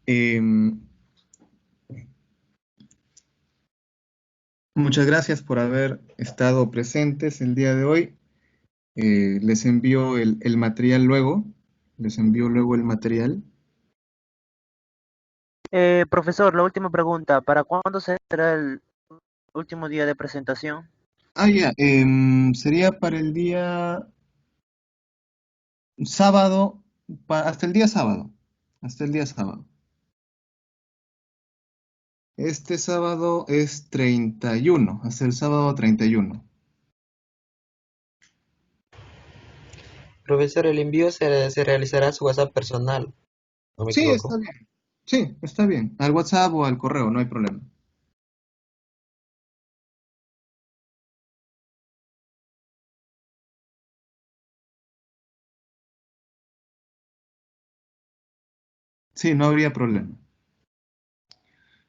Em, Muchas gracias por haber estado presentes el día de hoy. Les envío el material luego. Les envío luego el material. Profesor, la última pregunta. ¿Para cuándo será el último día de presentación? Ya. Sería para el día sábado, hasta el día sábado. Hasta el día sábado. Este sábado es 31, hasta el sábado 31. Profesor, el envío se realizará a su WhatsApp personal, ¿no me Sí, está equivoco? bien. Sí, está bien. Al WhatsApp o al correo, no hay problema. Sí, no habría problema.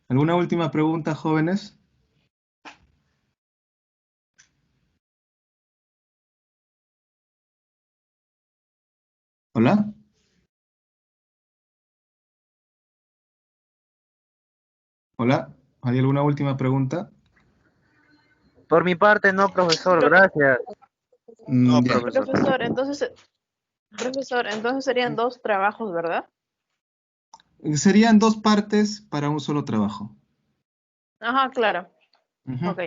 ¿Alguna última pregunta, jóvenes? ¿Hola? ¿Hola? ¿Hay alguna última pregunta? Por mi parte, no, profesor, gracias. No, Ya. profesor. Profesor, entonces serían dos trabajos, ¿verdad? Serían dos partes para un solo trabajo. Ajá, claro. Ujú, Ok,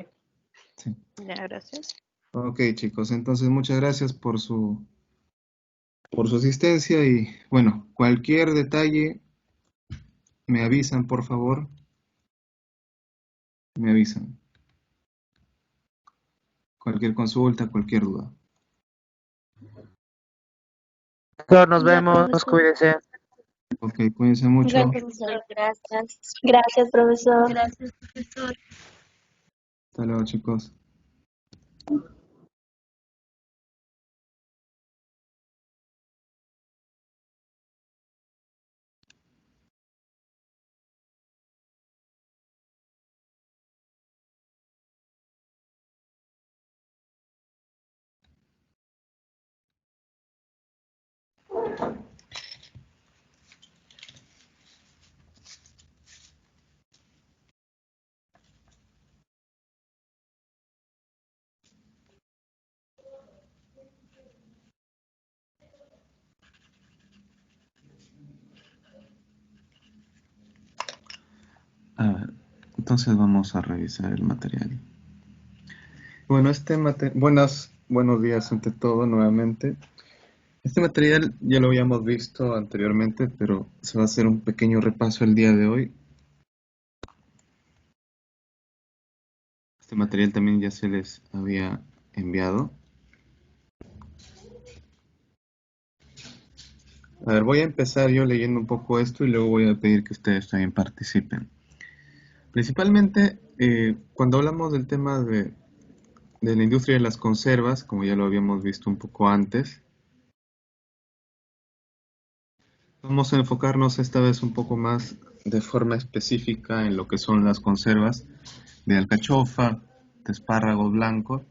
sí. ya, gracias. Ok, chicos, entonces muchas gracias por su asistencia y bueno, cualquier detalle me avisan, por favor, me avisan. Cualquier consulta, cualquier duda. Profesor, nos Ya, vemos, profesor. cuídese. Ok, cuídense Ya, mucho. profesor. Gracias. Gracias, profesor. Gracias, profesor. Hasta luego, chicos. A ver, entonces vamos a revisar el material. Bueno, buenos días ante todo nuevamente. Este material ya lo habíamos visto anteriormente, pero se va a hacer un pequeño repaso el día de hoy. Este material también ya se les había enviado. A ver, voy a empezar yo leyendo un poco esto y luego voy a pedir que ustedes también participen. Principalmente, cuando hablamos del tema de la industria de las conservas, como ya lo habíamos visto un poco antes, vamos a enfocarnos esta vez un poco más de forma específica en lo que son las conservas de alcachofa, de espárragos blancos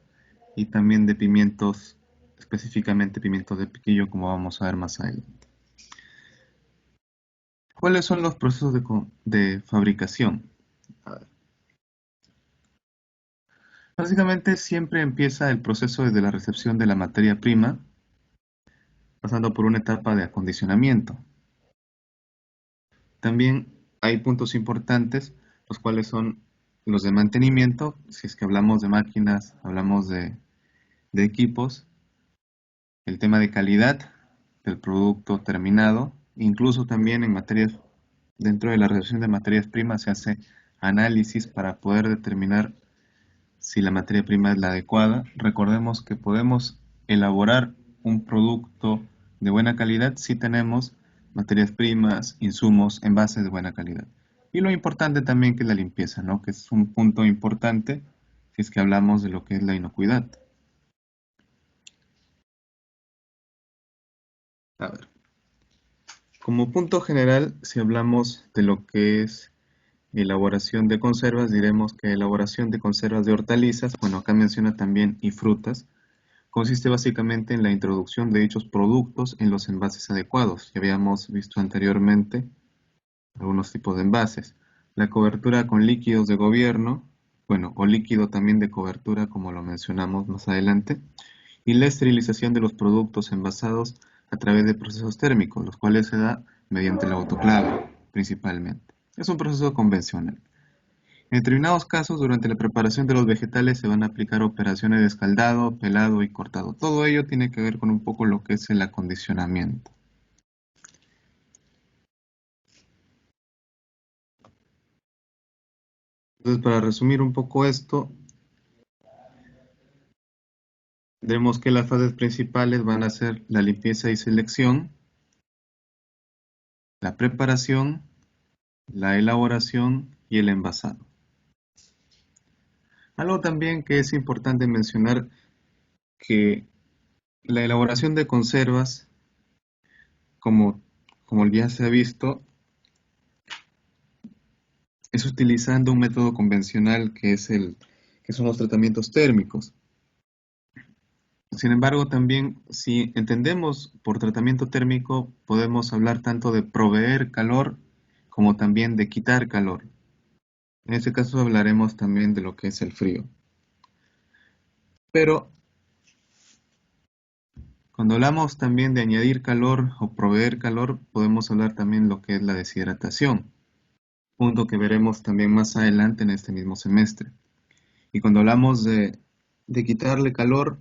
y también de pimientos, específicamente pimientos de piquillo, como vamos a ver más adelante. ¿Cuáles son los procesos de fabricación? A ver. Básicamente siempre empieza el proceso desde la recepción de la materia prima, pasando por una etapa de acondicionamiento. También hay puntos importantes, los cuales son los de mantenimiento, si es que hablamos de máquinas, hablamos de equipos, el tema de calidad del producto terminado, incluso también en materias, dentro de la recepción de materias primas se hace análisis para poder determinar si la materia prima es la adecuada. Recordemos que podemos elaborar un producto de buena calidad si tenemos materias primas, insumos, envases de buena calidad. Y lo importante también que es la limpieza, ¿no? Que es un punto importante si es que hablamos de lo que es la inocuidad. A ver, como punto general, si hablamos de lo que es elaboración de conservas, diremos que elaboración de conservas de hortalizas, bueno, acá menciona también y frutas, consiste básicamente en la introducción de dichos productos en los envases adecuados. Ya habíamos visto anteriormente algunos tipos de envases. La cobertura con líquidos de gobierno, bueno, o líquido también de cobertura, como lo mencionamos más adelante, y la esterilización de los productos envasados a través de procesos térmicos, los cuales se da mediante el autoclave, principalmente. Es un proceso convencional. En determinados casos, durante la preparación de los vegetales se van a aplicar operaciones de escaldado, pelado y cortado. Todo ello tiene que ver con un poco lo que es el acondicionamiento. Entonces, para resumir un poco esto, tendremos que las fases principales van a ser la limpieza y selección, la preparación, la elaboración y el envasado. Algo también que es importante mencionar que la elaboración de conservas, como ya se ha visto, es utilizando un método convencional que son los tratamientos térmicos. Sin embargo, también si entendemos por tratamiento térmico, podemos hablar tanto de proveer calor como también de quitar calor. En este caso hablaremos también de lo que es el frío. Pero cuando hablamos también de añadir calor o proveer calor, podemos hablar también de lo que es la deshidratación, punto que veremos también más adelante en este mismo semestre. Y cuando hablamos de quitarle calor,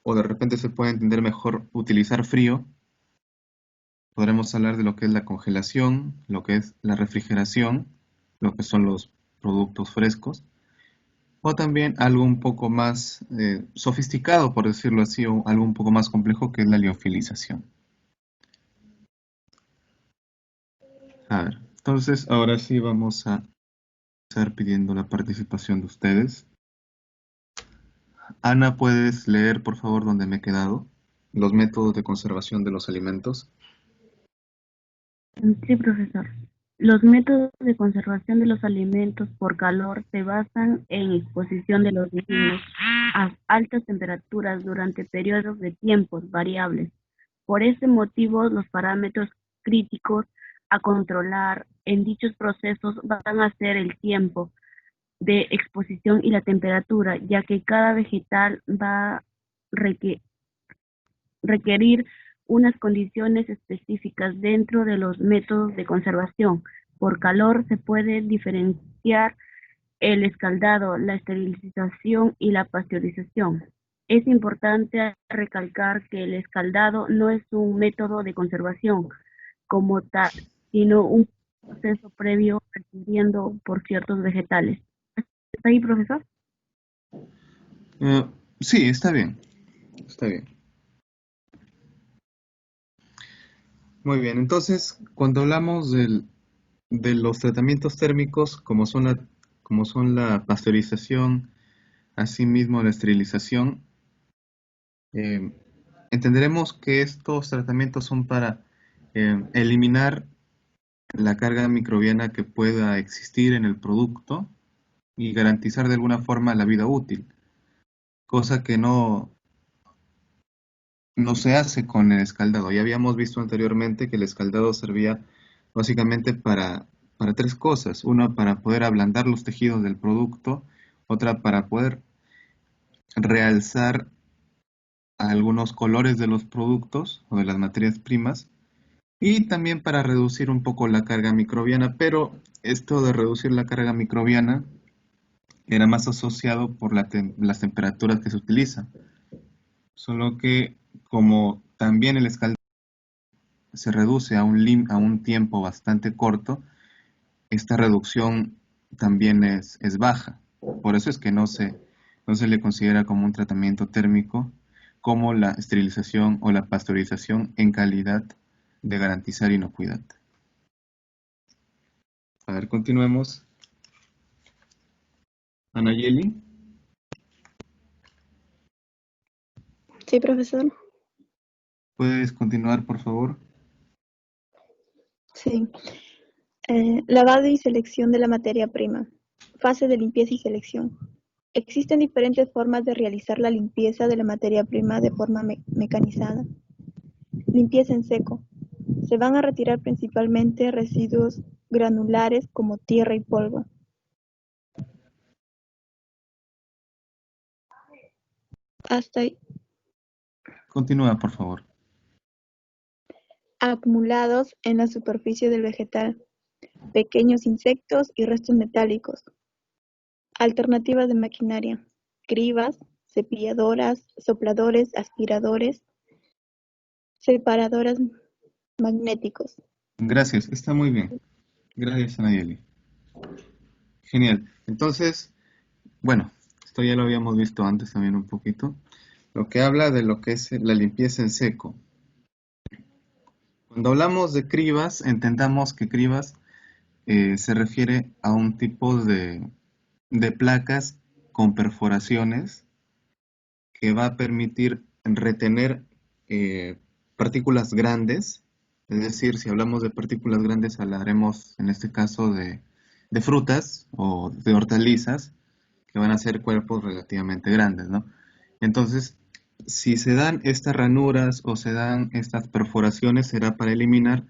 o de repente se puede entender mejor utilizar frío, podremos hablar de lo que es la congelación, lo que es la refrigeración, lo que son los productos frescos, o también algo un poco más sofisticado, por decirlo así, o algo un poco más complejo, que es la liofilización. A ver, entonces ahora sí vamos a estar pidiendo la participación de ustedes. Ana, ¿puedes leer, por favor, donde me he quedado? Los métodos de conservación de los alimentos. Sí, profesor. Los métodos de conservación de los alimentos por calor se basan en exposición de los mismos a altas temperaturas durante periodos de tiempos variables. Por ese motivo, los parámetros críticos a controlar en dichos procesos van a ser el tiempo de exposición y la temperatura, ya que cada vegetal va a requerir unas condiciones específicas dentro de los métodos de conservación. Por calor se puede diferenciar el escaldado, la esterilización y la pasteurización. Es importante recalcar que el escaldado no es un método de conservación como tal, sino un proceso previo requiriendo por ciertos vegetales. ¿Está ahí, profesor? Sí, está bien. Está bien. Muy bien, entonces, cuando hablamos de los tratamientos térmicos, como son la pasteurización, asimismo la esterilización, eh, entenderemos que estos tratamientos son para eliminar la carga microbiana que pueda existir en el producto y garantizar de alguna forma la vida útil, cosa que no se hace con el escaldado. Ya habíamos visto anteriormente que el escaldado servía básicamente para tres cosas. Una, para poder ablandar los tejidos del producto. Otra, para poder realzar algunos colores de los productos o de las materias primas. Y también para reducir un poco la carga microbiana. Pero esto de reducir la carga microbiana era más asociado por las temperaturas que se utilizan. Solo que como también el escaldado se reduce a un tiempo bastante corto, esta reducción también es baja. Por eso es que no se le considera como un tratamiento térmico, como la esterilización o la pasteurización en calidad de garantizar inocuidad. A ver, continuemos. Anayeli. Sí, profesor. ¿Puedes continuar, por favor? Sí. Lavado y selección de la materia prima. Fase de limpieza y selección. Existen diferentes formas de realizar la limpieza de la materia prima de forma mecanizada. Limpieza en seco. Se van a retirar principalmente residuos granulares como tierra y polvo. Hasta ahí. Continúa, por favor. Acumulados en la superficie del vegetal, pequeños insectos y restos metálicos. Alternativas de maquinaria: cribas, cepilladoras, sopladores, aspiradores, separadoras magnéticos. Gracias, está muy bien. Gracias, Anayeli. Genial. Entonces, bueno, esto ya lo habíamos visto antes también un poquito. Lo que habla de lo que es la limpieza en seco. Cuando hablamos de cribas, entendamos que cribas se refiere a un tipo de placas con perforaciones que va a permitir retener partículas grandes. Es decir, si hablamos de partículas grandes, hablaremos en este caso de frutas o de hortalizas, que van a ser cuerpos relativamente grandes, ¿no? Entonces, si se dan estas ranuras o se dan estas perforaciones, será para eliminar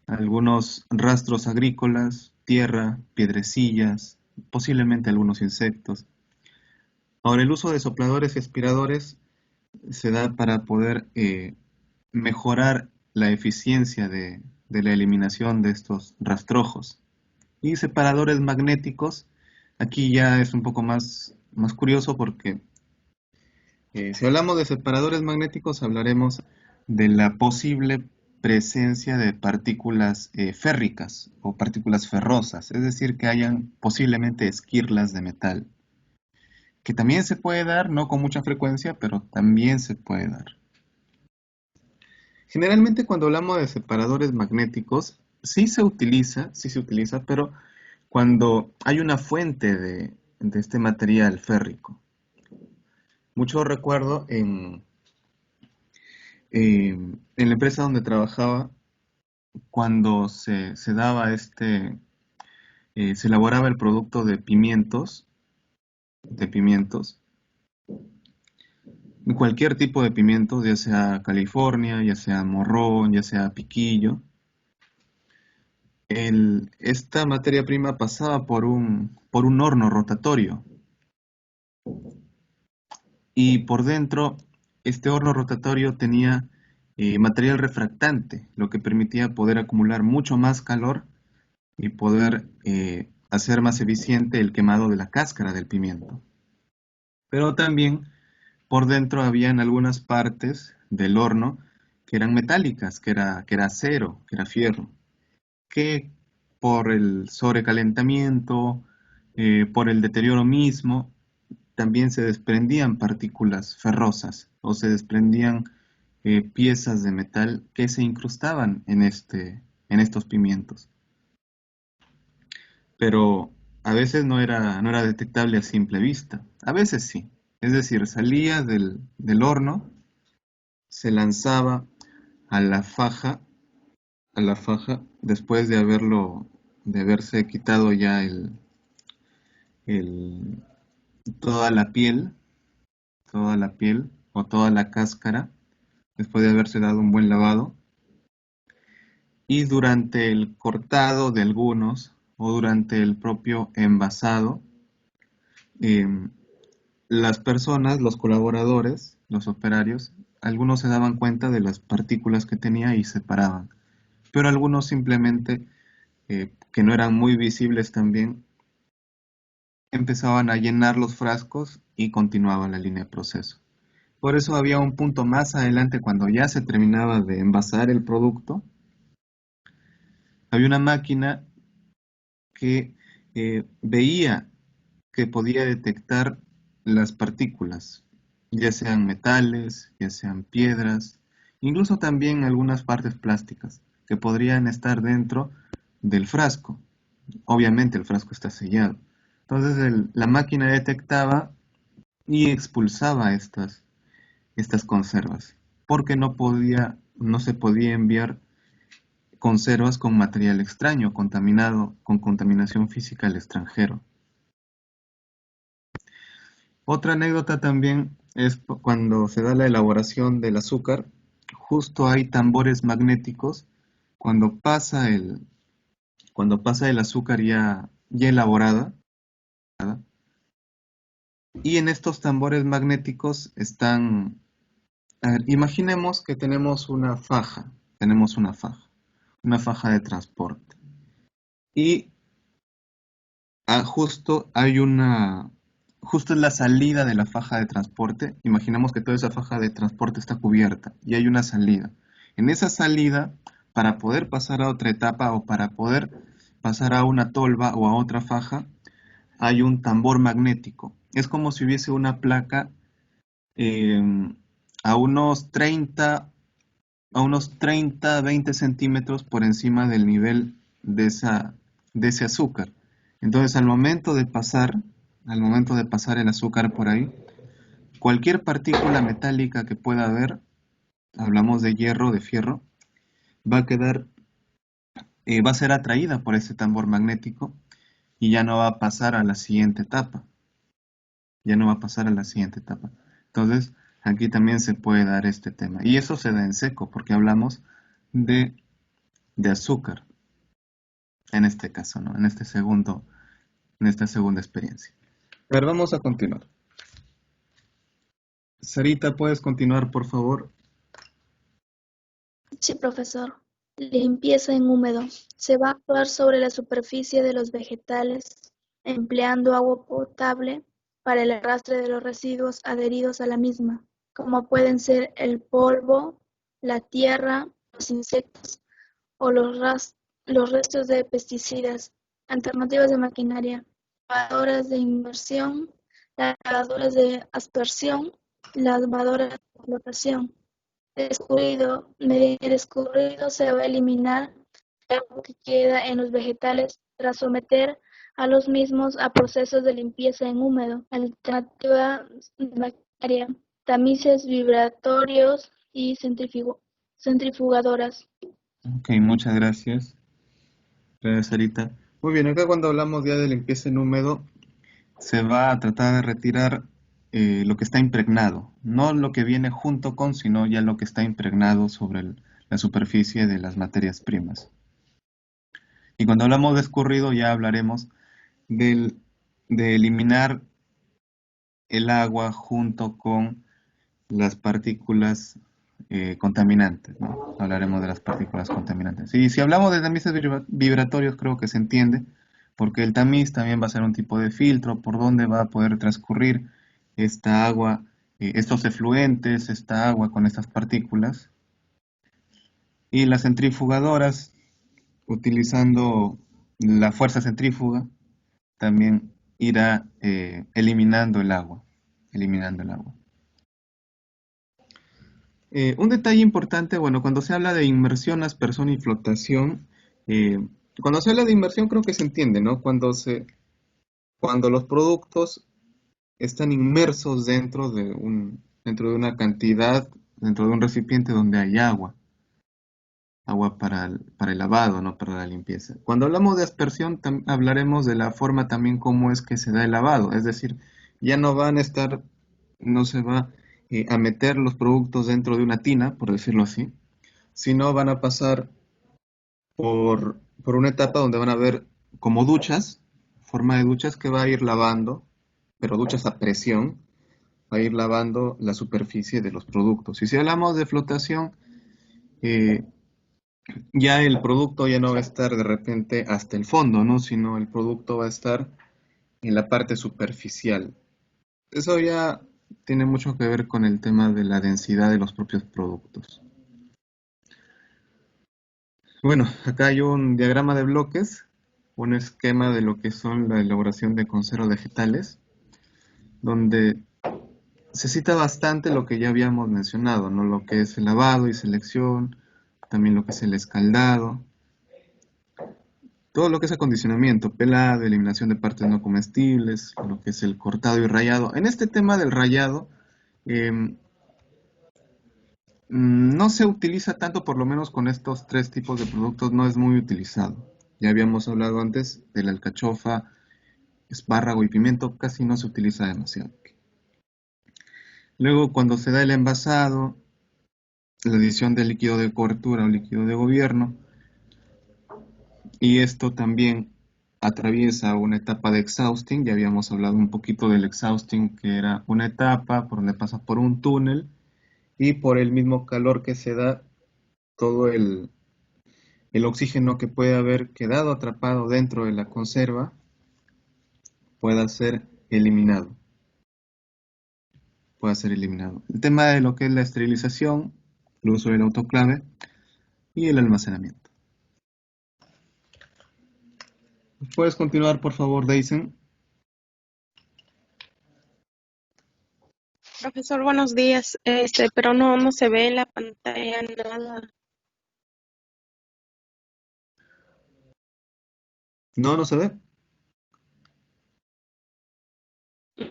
algunos rastros agrícolas, tierra, piedrecillas, posiblemente algunos insectos. Ahora, el uso de sopladores y aspiradores se da para poder mejorar la eficiencia de la eliminación de estos rastrojos. Y separadores magnéticos, aquí ya es un poco más curioso porque si hablamos de separadores magnéticos, hablaremos de la posible presencia de partículas férricas o partículas ferrosas, es decir, que hayan posiblemente esquirlas de metal, que también se puede dar, no con mucha frecuencia, pero también se puede dar. Generalmente cuando hablamos de separadores magnéticos, sí se utiliza, pero cuando hay una fuente de este material férrico. Mucho recuerdo en la empresa donde trabajaba, cuando se daba se elaboraba el producto de pimientos, cualquier tipo de pimientos, ya sea California, ya sea morrón, ya sea piquillo. Esta materia prima pasaba por un horno rotatorio. Y por dentro, este horno rotatorio tenía material refractante, lo que permitía poder acumular mucho más calor y poder hacer más eficiente el quemado de la cáscara del pimiento. Pero también por dentro habían algunas partes del horno que eran metálicas, que era acero, que era fierro, que por el sobrecalentamiento, por el deterioro mismo, también se desprendían partículas ferrosas o se desprendían piezas de metal que se incrustaban en estos pimientos. Pero a veces no era detectable a simple vista, a veces sí. Es decir, salía del horno, se lanzaba a la faja después de haberse quitado ya toda la piel o toda la cáscara, después de haberse dado un buen lavado. Y durante el cortado de algunos o durante el propio envasado, las personas, los colaboradores, los operarios, algunos se daban cuenta de las partículas que tenía y separaban, pero algunos simplemente, que no eran muy visibles también, empezaban a llenar los frascos y continuaba la línea de proceso. Por eso había un punto más adelante, cuando ya se terminaba de envasar el producto, había una máquina que veía que podía detectar las partículas, ya sean metales, ya sean piedras, incluso también algunas partes plásticas que podrían estar dentro del frasco. Obviamente el frasco está sellado. Entonces la máquina detectaba y expulsaba estas conservas, porque no se podía enviar conservas con material extraño, contaminado, con contaminación física al extranjero. Otra anécdota también es cuando se da la elaboración del azúcar. justo hay tambores magnéticos cuando pasa el azúcar ya elaborada, y en estos tambores magnéticos están, a ver, imaginemos que tenemos una faja de transporte, y justo en la salida de la faja de transporte, imaginemos que toda esa faja de transporte está cubierta y hay una salida. En esa salida, para poder pasar a otra etapa o para poder pasar a una tolva o a otra faja, hay un tambor magnético. Es como si hubiese una placa eh, a unos 30, 20 centímetros por encima del nivel de ese azúcar. Entonces, al momento de pasar el azúcar por ahí, cualquier partícula metálica que pueda haber, hablamos de hierro, de fierro, va a ser atraída por ese tambor magnético y ya no va a pasar a la siguiente etapa. Entonces, aquí también se puede dar este tema. Y eso se da en seco, porque hablamos de azúcar, en este caso, ¿no? En esta segunda experiencia. A ver, vamos a continuar. Sarita, ¿puedes continuar, por favor? Sí, profesor. Limpieza en húmedo. Se va a actuar sobre la superficie de los vegetales, empleando agua potable para el arrastre de los residuos adheridos a la misma, como pueden ser el polvo, la tierra, los insectos o los restos de pesticidas. Alternativas de maquinaria: lavadoras de inmersión, lavadoras de aspersión, lavadoras de flotación. Mediante el escurrido se va a eliminar el agua que queda en los vegetales tras someter a los mismos a procesos de limpieza en húmedo. Alternativa de maquinaria: tamices vibratorios y centrifugadoras. Ok, muchas gracias. Gracias, Sarita. Muy bien, acá cuando hablamos ya de limpieza en húmedo, se va a tratar de retirar lo que está impregnado, no lo que viene junto con, sino ya lo que está impregnado sobre la superficie de las materias primas. Y cuando hablamos de escurrido ya hablaremos de eliminar el agua junto con las partículas contaminantes, ¿no? Hablaremos de las partículas contaminantes. Y si hablamos de tamices vibratorios, creo que se entiende, porque el tamiz también va a ser un tipo de filtro por donde va a poder transcurrir esta agua, estos efluentes, esta agua con estas partículas. Y las centrifugadoras, utilizando la fuerza centrífuga, también irá eliminando el agua. Un detalle importante, bueno, cuando se habla de inmersión, aspersión y flotación, cuando se habla de inmersión creo que se entiende, ¿no? Cuando los productos están inmersos dentro de una cantidad, dentro de un recipiente donde hay agua para el lavado, no para la limpieza. Cuando hablamos de aspersión, hablaremos de la forma también cómo es que se da el lavado, es decir, ya no se va a meter los productos dentro de una tina, por decirlo así, sino van a pasar por una etapa donde van a haber como duchas, forma de duchas que va a ir lavando, pero duchas a presión, va a ir lavando la superficie de los productos. Y si hablamos de flotación, ya el producto ya no va a estar de repente hasta el fondo, ¿no? Sino el producto va a estar en la parte superficial. Eso ya tiene mucho que ver con el tema de la densidad de los propios productos. Bueno, acá hay un diagrama de bloques, un esquema de lo que son la elaboración de conservas vegetales, donde se cita bastante lo que ya habíamos mencionado, ¿no? Lo que es el lavado y selección, también lo que es el escaldado, todo lo que es acondicionamiento, pelado, eliminación de partes no comestibles, lo que es el cortado y rallado. En este tema del rallado, no se utiliza tanto, por lo menos con estos tres tipos de productos, no es muy utilizado. Ya habíamos hablado antes de la alcachofa, espárrago y pimiento, casi no se utiliza demasiado. Luego, cuando se da el envasado, la adición de líquido de cobertura o líquido de gobierno, y esto también atraviesa una etapa de exhausting. Ya habíamos hablado un poquito del exhausting, que era una etapa por donde pasa por un túnel y por el mismo calor que se da, todo el oxígeno que puede haber quedado atrapado dentro de la conserva pueda ser eliminado. El tema de lo que es la esterilización, el uso del autoclave y el almacenamiento. ¿Puedes continuar, por favor, Deisen? Profesor, buenos días. Pero no se ve en la pantalla nada. No se ve.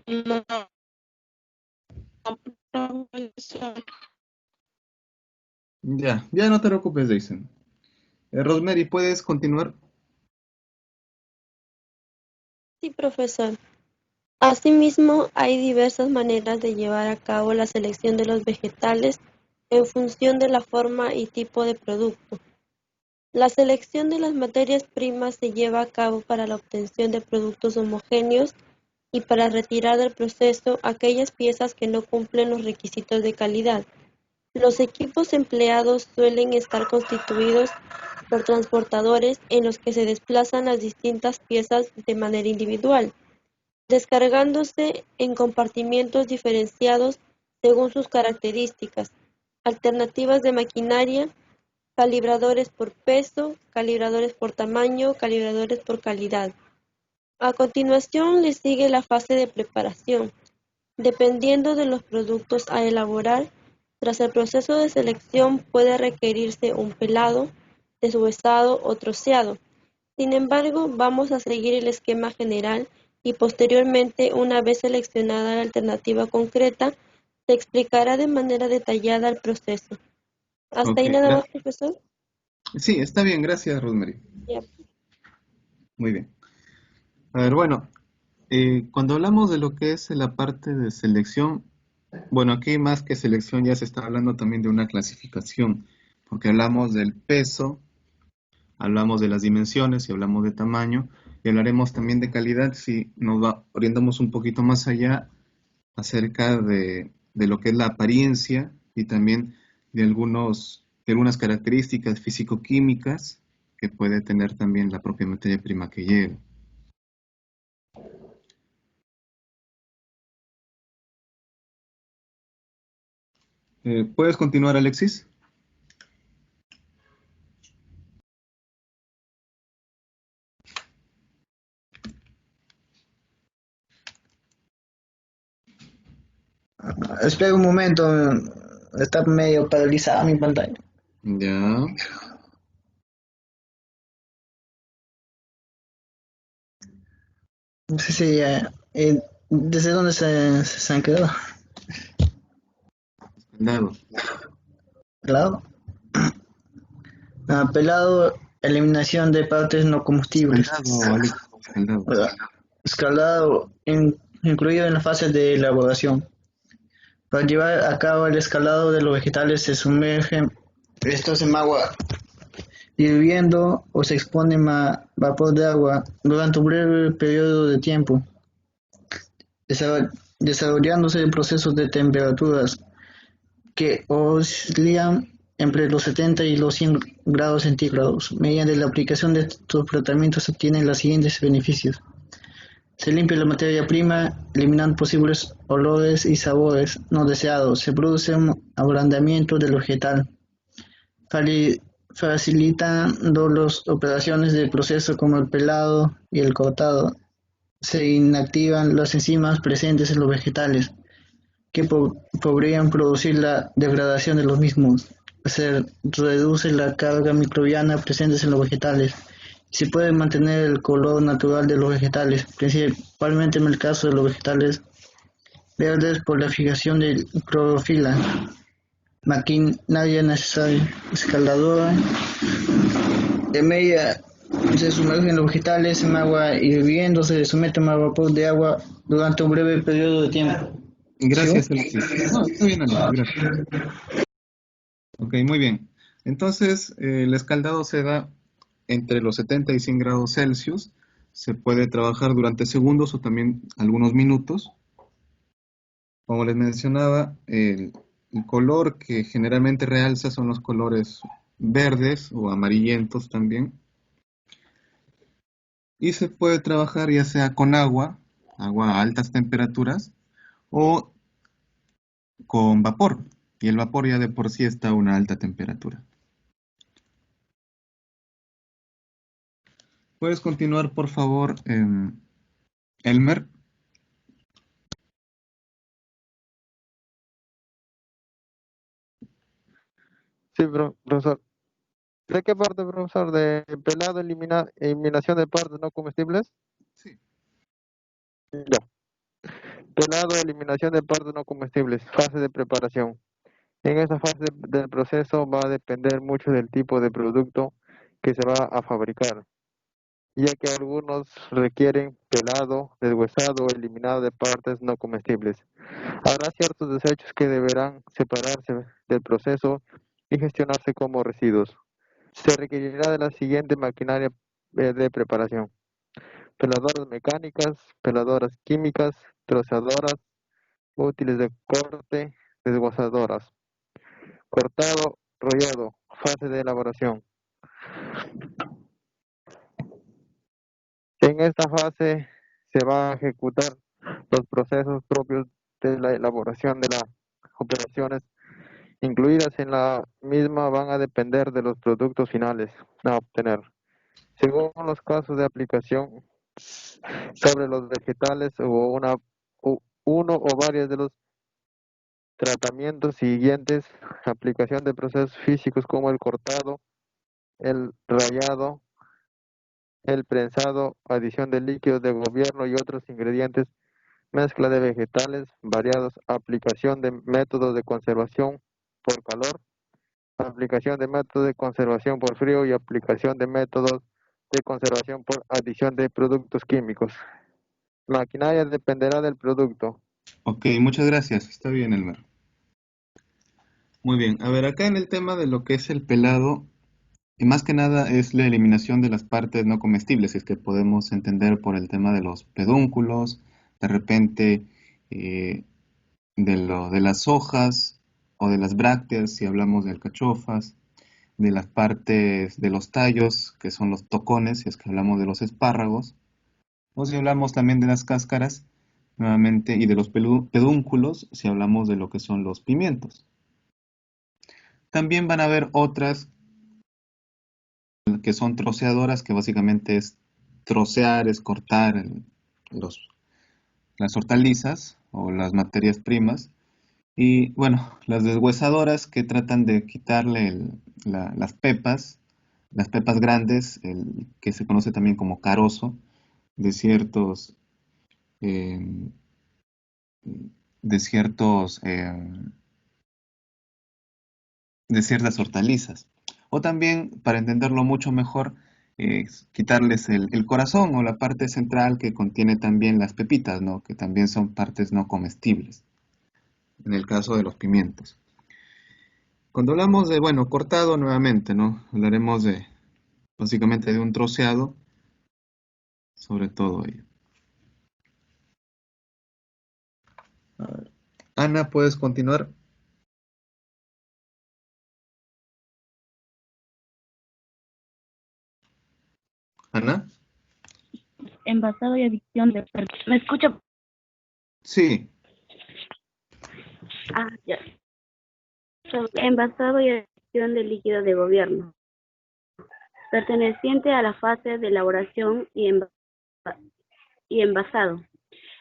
No, profesor. Ya no te preocupes, Deisen. Rosemary, ¿puedes continuar? Sí, profesor. Asimismo, hay diversas maneras de llevar a cabo la selección de los vegetales en función de la forma y tipo de producto. La selección de las materias primas se lleva a cabo para la obtención de productos homogéneos y para retirar del proceso aquellas piezas que no cumplen los requisitos de calidad. Los equipos empleados suelen estar constituidos por transportadores en los que se desplazan las distintas piezas de manera individual, descargándose en compartimientos diferenciados según sus características, alternativas de maquinaria, calibradores por peso, calibradores por tamaño, calibradores por calidad. A continuación le sigue la fase de preparación. Dependiendo de los productos a elaborar, tras el proceso de selección puede requerirse un pelado, deshuesado o troceado. Sin embargo, vamos a seguir el esquema general y posteriormente, una vez seleccionada la alternativa concreta, se explicará de manera detallada el proceso. ¿Hasta ahí nada más, profesor? Sí, está bien, gracias, Rosemary. Ya. Muy bien. A ver, bueno, cuando hablamos de lo que es la parte de selección, bueno, aquí más que selección ya se está hablando también de una clasificación, porque hablamos del peso, hablamos de las dimensiones y hablamos de tamaño, y hablaremos también de calidad si nos orientamos un poquito más allá acerca de lo que es la apariencia y también de algunas características físico-químicas que puede tener también la propia materia prima que lleve. ¿Puedes continuar, Alexis? Espera un momento, está medio paralizada mi pantalla. Ya. No sé si ¿desde dónde se han quedado? Escaldado. ¿Pelado? Pelado, eliminación de partes no combustibles. Escaldado, incluido en la fase de elaboración. Para llevar a cabo el escaldado de los vegetales se sumergen estos en agua hirviendo o se expone vapor de agua durante un breve periodo de tiempo, desarrollándose procesos de temperaturas que oscilan entre los 70 y los 100 grados centígrados. Mediante la aplicación de estos tratamientos se obtienen los siguientes beneficios. Se limpia la materia prima, eliminando posibles olores y sabores no deseados. Se produce un ablandamiento del vegetal, facilitando las operaciones del proceso como el pelado y el cortado. Se inactivan las enzimas presentes en los vegetales, que podrían producir la degradación de los mismos. Se reduce la carga microbiana presente en los vegetales. Se puede mantener el color natural de los vegetales, principalmente en el caso de los vegetales verdes por la fijación de clorofila. Maquinaria necesaria: escaldadora de media, se sumergen los vegetales en agua hirviendo, se someten a vapor de agua durante un breve periodo de tiempo. Gracias, Alexis. No, está bien, Alexis, gracias. Ok, muy bien. Entonces, el escaldado se da entre los 70 y 100 grados Celsius. Se puede trabajar durante segundos o también algunos minutos. Como les mencionaba, el color que generalmente realza son los colores verdes o amarillentos también. Y se puede trabajar ya sea con agua a altas temperaturas, o con vapor. Y el vapor ya de por sí está a una alta temperatura. ¿Puedes continuar, por favor, Elmer? Sí, profesor. ¿De qué parte, profesor? ¿De pelado, eliminación de partes no comestibles? Sí. Ya. Pelado, eliminación de partes no comestibles, fase de preparación. En esta fase del proceso va a depender mucho del tipo de producto que se va a fabricar, ya que algunos requieren pelado, deshuesado o eliminado de partes no comestibles. Habrá ciertos desechos que deberán separarse del proceso y gestionarse como residuos. Se requerirá de la siguiente maquinaria de preparación: peladoras mecánicas, peladoras químicas, troceadoras, útiles de corte, desguazadoras. Cortado, rollado, fase de elaboración. En esta fase se va a ejecutar los procesos propios de la elaboración de las operaciones incluidas en la misma van a depender de los productos finales a obtener. Según los casos de aplicación sobre los vegetales uno o varios de los tratamientos siguientes: aplicación de procesos físicos como el cortado, el rallado, el prensado, adición de líquidos de gobierno y otros ingredientes, mezcla de vegetales variados, aplicación de métodos de conservación por calor, aplicación de métodos de conservación por frío y aplicación de métodos de conservación por adición de productos químicos. Maquinaria dependerá del producto. Ok, muchas gracias. Está bien, Elmer. Muy bien. A ver, acá en el tema de lo que es el pelado, y más que nada es la eliminación de las partes no comestibles, es que podemos entender por el tema de los pedúnculos, de repente de las hojas o de las brácteas, si hablamos de alcachofas, de las partes de los tallos, que son los tocones, si es que hablamos de los espárragos, o si hablamos también de las cáscaras, nuevamente, y de los pedúnculos, si hablamos de lo que son los pimientos. También van a haber otras que son troceadoras, que básicamente es trocear, es cortar los, las hortalizas o las materias primas. Y bueno, las deshuesadoras, que tratan de quitarle las pepas grandes, que se conoce también como carozo, de ciertos, eh, de ciertos, de ciertas hortalizas. O también, para entenderlo mucho mejor, quitarles el corazón o la parte central que contiene también las pepitas, ¿no? Que también son partes no comestibles, en el caso de los pimientos. Cuando hablamos de, bueno, cortado nuevamente, ¿no? Hablaremos básicamente de un troceado, sobre todo ello. A ver. Ana, ¿puedes continuar? Ana. Envasado y adición de... ¿Me escucha? Sí. Ah, ya. Envasado y adición de líquido de gobierno, perteneciente a la fase de elaboración y envasado.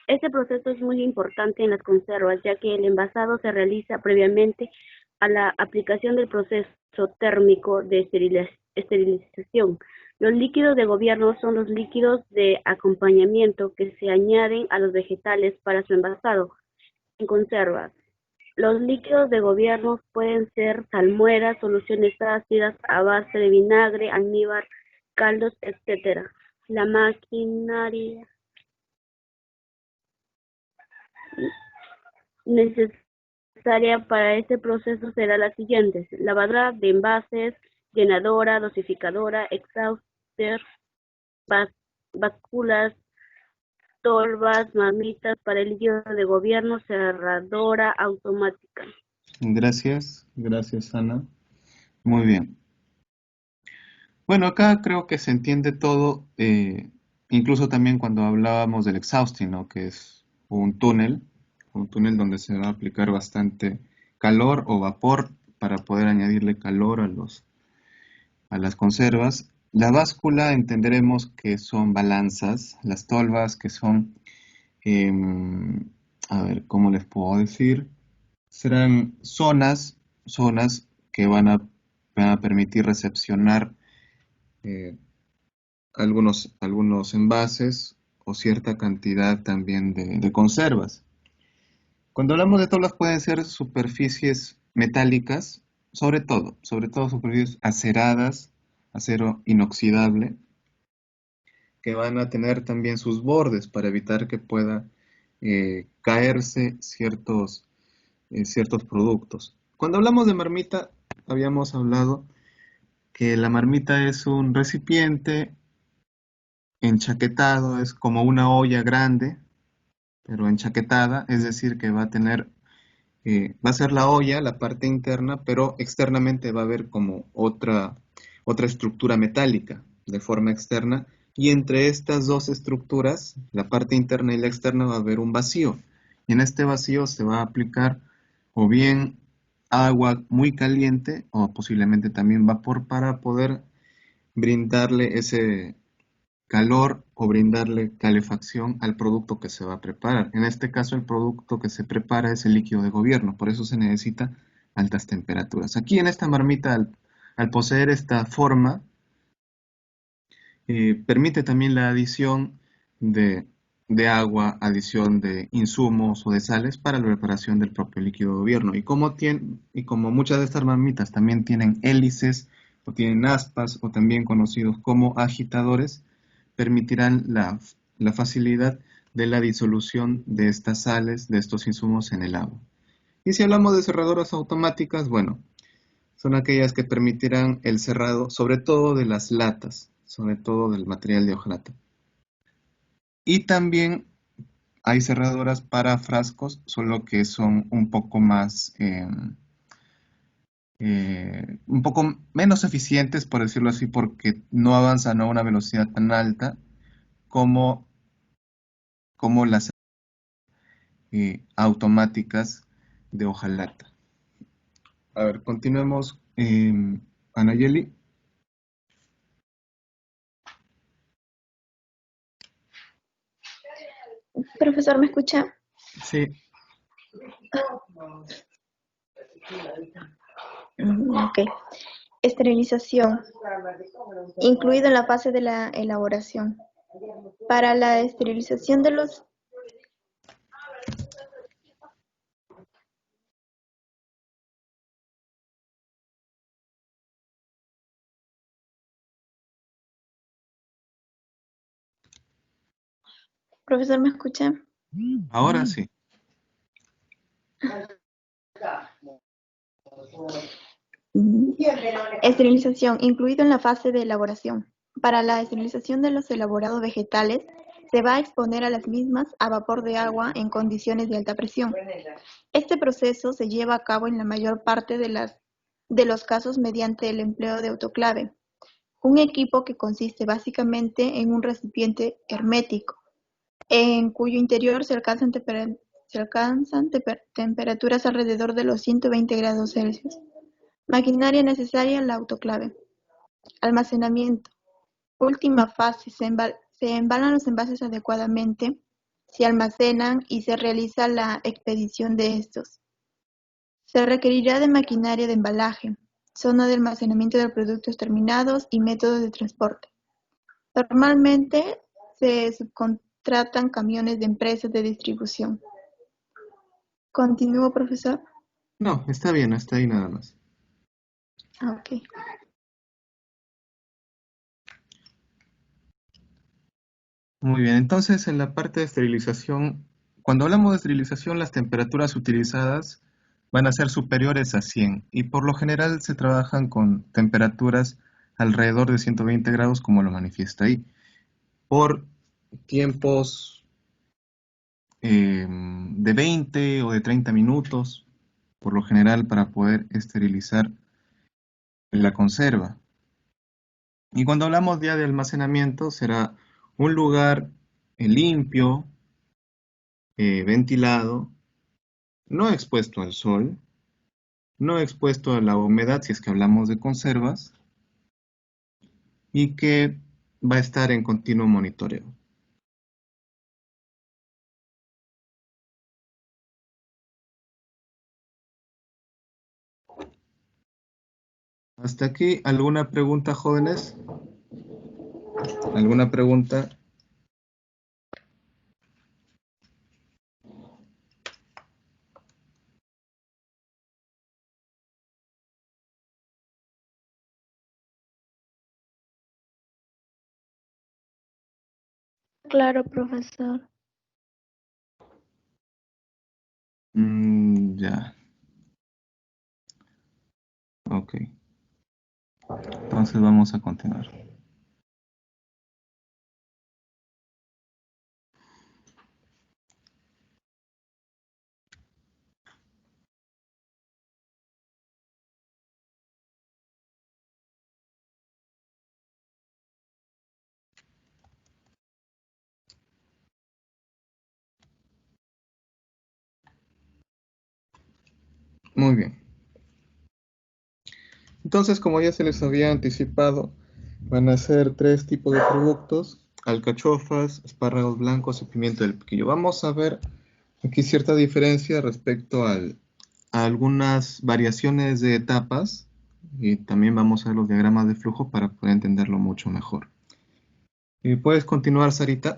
Este proceso es muy importante en las conservas, ya que el envasado se realiza previamente a la aplicación del proceso térmico de esterilización. Los líquidos de gobierno son los líquidos de acompañamiento que se añaden a los vegetales para su envasado en conservas. Los líquidos de gobierno pueden ser salmueras, soluciones ácidas a base de vinagre, almíbar, caldos, etc. La maquinaria necesita necesaria para este proceso será la siguiente: lavadora de envases, llenadora, dosificadora, exhauster, básculas, tolvas, marmitas para el líquido de gobierno, cerradora automática. Gracias, Ana. Muy bien. Bueno, acá creo que se entiende todo, incluso también cuando hablábamos del exhausting, ¿no? Que es un túnel donde se va a aplicar bastante calor o vapor para poder añadirle calor a las conservas. La báscula entenderemos que son balanzas, las tolvas que son, a ver, ¿cómo les puedo decir? Serán zonas que van a permitir recepcionar algunos envases o cierta cantidad también de conservas. Cuando hablamos de tolvas pueden ser superficies metálicas, sobre todo superficies aceradas, acero inoxidable, que van a tener también sus bordes para evitar que pueda caerse ciertos productos. Cuando hablamos de marmita, habíamos hablado que la marmita es un recipiente enchaquetado, es como una olla grande, pero enchaquetada, es decir, que va a ser la olla, la parte interna, pero externamente va a haber como otra estructura metálica de forma externa, y entre estas dos estructuras, la parte interna y la externa, va a haber un vacío, y en este vacío se va a aplicar o bien agua muy caliente o posiblemente también vapor para poder brindarle ese calor o brindarle calefacción al producto que se va a preparar. En este caso, el producto que se prepara es el líquido de gobierno, por eso se necesita altas temperaturas. Aquí en esta marmita, al poseer esta forma, permite también la adición de agua, adición de insumos o de sales para la preparación del propio líquido de gobierno. Y como muchas de estas marmitas también tienen hélices o tienen aspas o también conocidos como agitadores, permitirán la facilidad de la disolución de estas sales, de estos insumos en el agua. Y si hablamos de cerradoras automáticas, bueno, son aquellas que permitirán el cerrado, sobre todo de las latas, sobre todo del material de hojalata. Y también hay cerradoras para frascos, solo que son un poco más, un poco menos eficientes, por decirlo así, porque no avanzan a una velocidad tan alta como las automáticas de hojalata. A ver, continuemos. Anayeli. Profesor, ¿me escucha? Sí. Ok. Esterilización, incluido en la fase de la elaboración. Para la esterilización de los... Profesor, ¿me escucha? Ahora sí. Esterilización, incluido en la fase de elaboración. Para la esterilización de los elaborados vegetales, se va a exponer a las mismas a vapor de agua en condiciones de alta presión. Este proceso se lleva a cabo en la mayor parte de los casos mediante el empleo de autoclave, un equipo que consiste básicamente en un recipiente hermético, en cuyo interior se alcanzan temperaturas alrededor de los 120 grados Celsius. Maquinaria necesaria, la autoclave. Almacenamiento. Última fase, se embalan los envases adecuadamente, se almacenan y se realiza la expedición de estos. Se requerirá de maquinaria de embalaje, zona de almacenamiento de productos terminados y métodos de transporte. Normalmente se subcontratan camiones de empresas de distribución. ¿Continúo, profesor? No, está bien, hasta ahí nada más. Ok. Muy bien, entonces en la parte de esterilización, cuando hablamos de esterilización, las temperaturas utilizadas van a ser superiores a 100 y por lo general se trabajan con temperaturas alrededor de 120 grados como lo manifiesta ahí, por tiempos de 20 o de 30 minutos, por lo general para poder esterilizar la conserva. Y cuando hablamos ya de almacenamiento será un lugar limpio, ventilado, no expuesto al sol, no expuesto a la humedad si es que hablamos de conservas, y que va a estar en continuo monitoreo. Hasta aquí, ¿alguna pregunta, jóvenes? ¿Alguna pregunta? Claro, profesor. Ya. Ok. Entonces vamos a continuar. Muy bien. Entonces, como ya se les había anticipado, van a ser 3 tipos de productos: alcachofas, espárragos blancos y pimiento del piquillo. Vamos a ver aquí cierta diferencia respecto a algunas variaciones de etapas, y también vamos a ver los diagramas de flujo para poder entenderlo mucho mejor. ¿Puedes continuar, Sarita?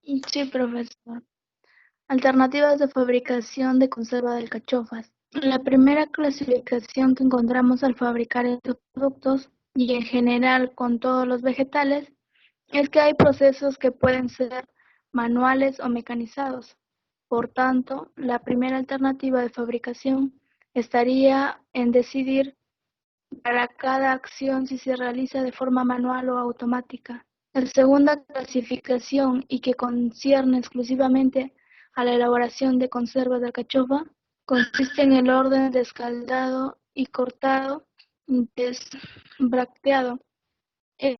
Sí, profesor. Alternativas de fabricación de conserva de alcachofas. La primera clasificación que encontramos al fabricar estos productos, y en general con todos los vegetales, es que hay procesos que pueden ser manuales o mecanizados. Por tanto, la primera alternativa de fabricación estaría en decidir para cada acción si se realiza de forma manual o automática. La segunda clasificación, y que concierne exclusivamente a la elaboración de conservas de alcachofa, consiste en el orden de escaldado y cortado desbracteado. En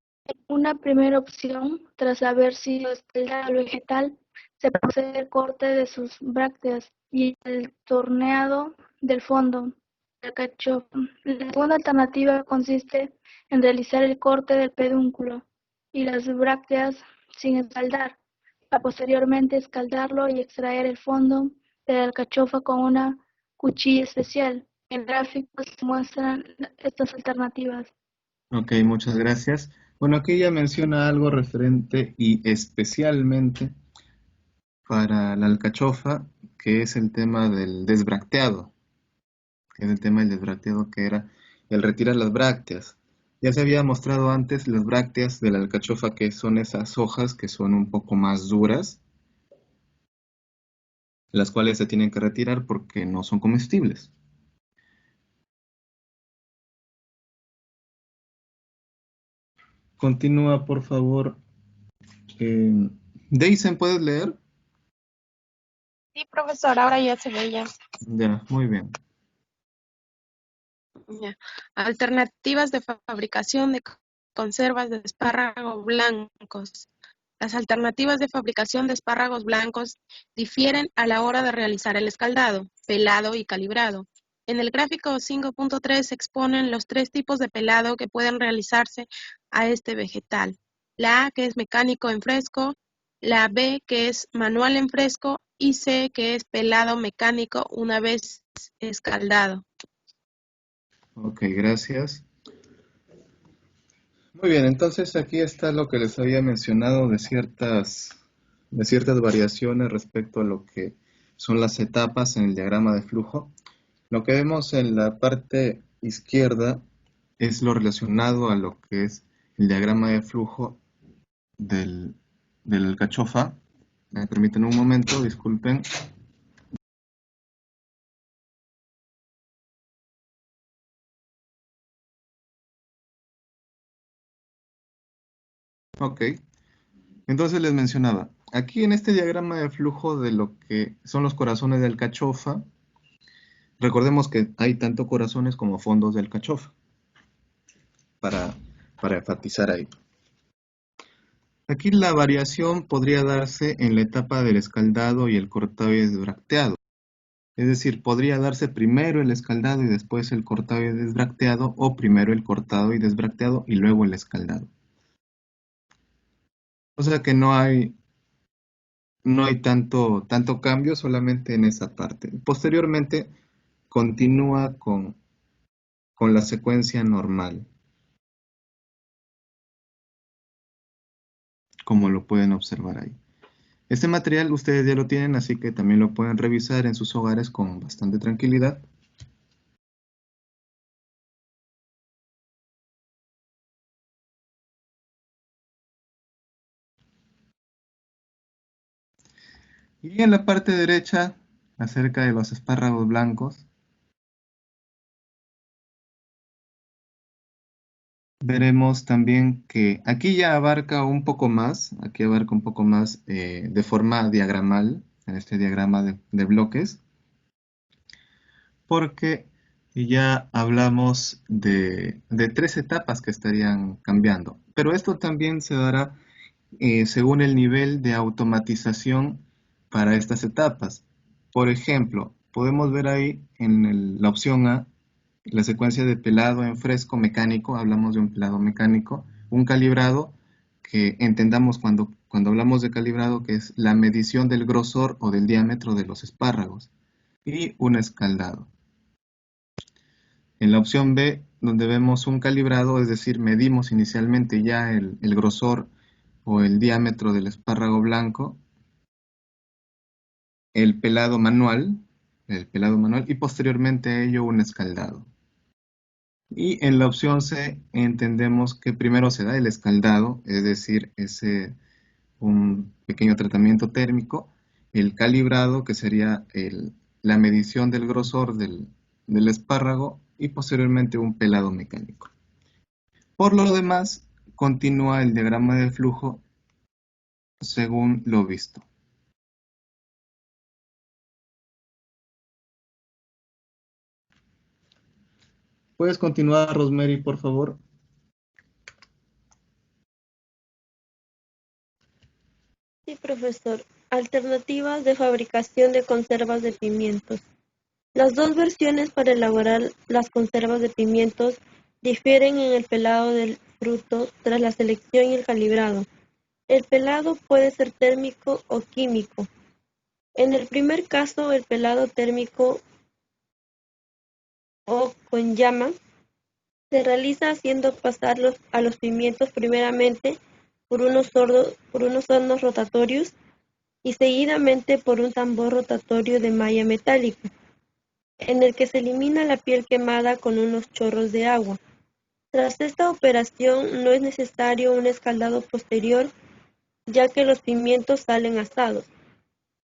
una primera opción, tras haber sido escaldado el vegetal, se procede al corte de sus brácteas y el torneado del fondo del alcachofa. La segunda alternativa consiste en realizar el corte del pedúnculo y las brácteas sin escaldar, para posteriormente escaldarlo y extraer el fondo de la alcachofa con una cuchilla especial. En gráficos se muestran estas alternativas. Ok, muchas gracias. Bueno, aquí ya menciona algo referente y especialmente para la alcachofa, que es el tema del desbracteado, que era el retirar las brácteas. Ya se había mostrado antes las brácteas de la alcachofa, que son esas hojas que son un poco más duras, las cuales se tienen que retirar porque no son comestibles. Continúa, por favor. Deisen, ¿puedes leer? Sí, profesor, ahora ya se ve ya. Ya, muy bien. Ya. Alternativas de fabricación de conservas de espárragos blancos. Las alternativas de fabricación de espárragos blancos difieren a la hora de realizar el escaldado, pelado y calibrado. En el gráfico 5.3 se exponen los 3 tipos de pelado que pueden realizarse a este vegetal. La A, que es mecánico en fresco, la B, que es manual en fresco, y C, que es pelado mecánico una vez escaldado. Ok, gracias. Muy bien, entonces aquí está lo que les había mencionado de ciertas variaciones respecto a lo que son las etapas en el diagrama de flujo. Lo que vemos en la parte izquierda es lo relacionado a lo que es el diagrama de flujo del alcachofa, Me permiten un momento, disculpen. Ok, entonces les mencionaba, aquí en este diagrama de flujo de lo que son los corazones de alcachofa, recordemos que hay tanto corazones como fondos de alcachofa, para enfatizar ahí. Aquí la variación podría darse en la etapa del escaldado y el cortado y desbracteado. Es decir, podría darse primero el escaldado y después el cortado y desbracteado, o primero el cortado y desbracteado y luego el escaldado. O sea que no hay tanto cambio solamente en esa parte. Posteriormente continúa con la secuencia normal, como lo pueden observar ahí. Este material ustedes ya lo tienen, así que también lo pueden revisar en sus hogares con bastante tranquilidad. Y en la parte derecha, acerca de los espárragos blancos, veremos también que aquí ya abarca un poco más, de forma diagramal, en este diagrama de bloques, porque ya hablamos de 3 etapas que estarían cambiando. Pero esto también se dará según el nivel de automatización para estas etapas. Por ejemplo, podemos ver ahí en la opción A, la secuencia de pelado en fresco mecánico, hablamos de un pelado mecánico, un calibrado, que entendamos cuando hablamos de calibrado, que es la medición del grosor o del diámetro de los espárragos, y un escaldado. En la opción B, donde vemos un calibrado, es decir, medimos inicialmente ya el grosor o el diámetro del espárrago blanco, el pelado manual y posteriormente a ello un escaldado. Y en la opción C entendemos que primero se da el escaldado, es decir, un pequeño tratamiento térmico, el calibrado, que sería la medición del grosor del espárrago, y posteriormente un pelado mecánico. Por lo demás, continúa el diagrama de flujo según lo visto. ¿Puedes continuar, Rosemary, por favor? Sí, profesor. Alternativas de fabricación de conservas de pimientos. Las dos versiones para elaborar las conservas de pimientos difieren en el pelado del fruto tras la selección y el calibrado. El pelado puede ser térmico o químico. En el primer caso, el pelado térmico o con llama se realiza haciendo pasar a los pimientos primeramente por unos hornos rotatorios y seguidamente por un tambor rotatorio de malla metálica, en el que se elimina la piel quemada con unos chorros de agua. Tras esta operación no es necesario un escaldado posterior, ya que los pimientos salen asados.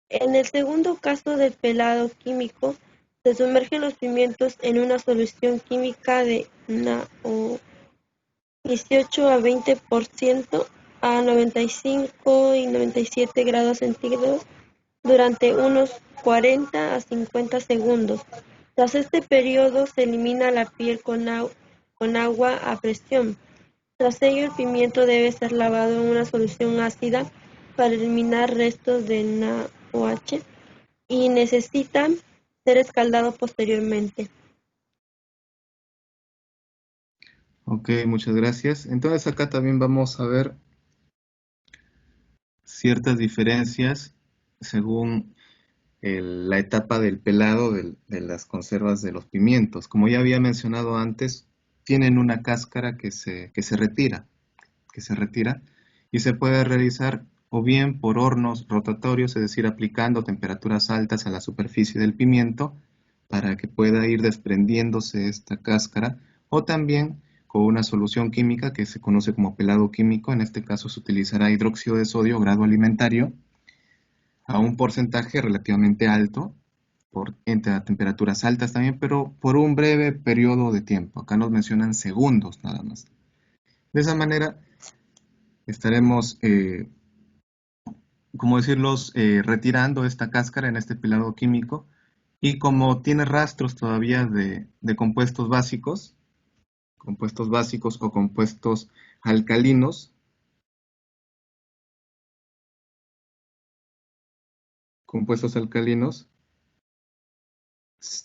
En el segundo caso del pelado químico, se sumergen los pimientos en una solución química de 18 a 20% a 95 y 97 grados centígrados durante unos 40 a 50 segundos. Tras este periodo se elimina la piel con agua a presión. Tras ello el pimiento debe ser lavado en una solución ácida para eliminar restos de NaOH y necesita ser escaldado posteriormente. Ok, muchas gracias. Entonces acá también vamos a ver ciertas diferencias según la etapa del pelado de las conservas de los pimientos. Como ya había mencionado antes, tienen una cáscara que se retira y se puede realizar o bien por hornos rotatorios, es decir, aplicando temperaturas altas a la superficie del pimiento para que pueda ir desprendiéndose esta cáscara, o también con una solución química que se conoce como pelado químico. En este caso se utilizará hidróxido de sodio, grado alimentario, a un porcentaje relativamente alto, entre a temperaturas altas también, pero por un breve periodo de tiempo. Acá nos mencionan segundos nada más. De esa manera estaremos, como decirlos, retirando esta cáscara en este pelado químico, y como tiene rastros todavía de compuestos básicos o compuestos alcalinos,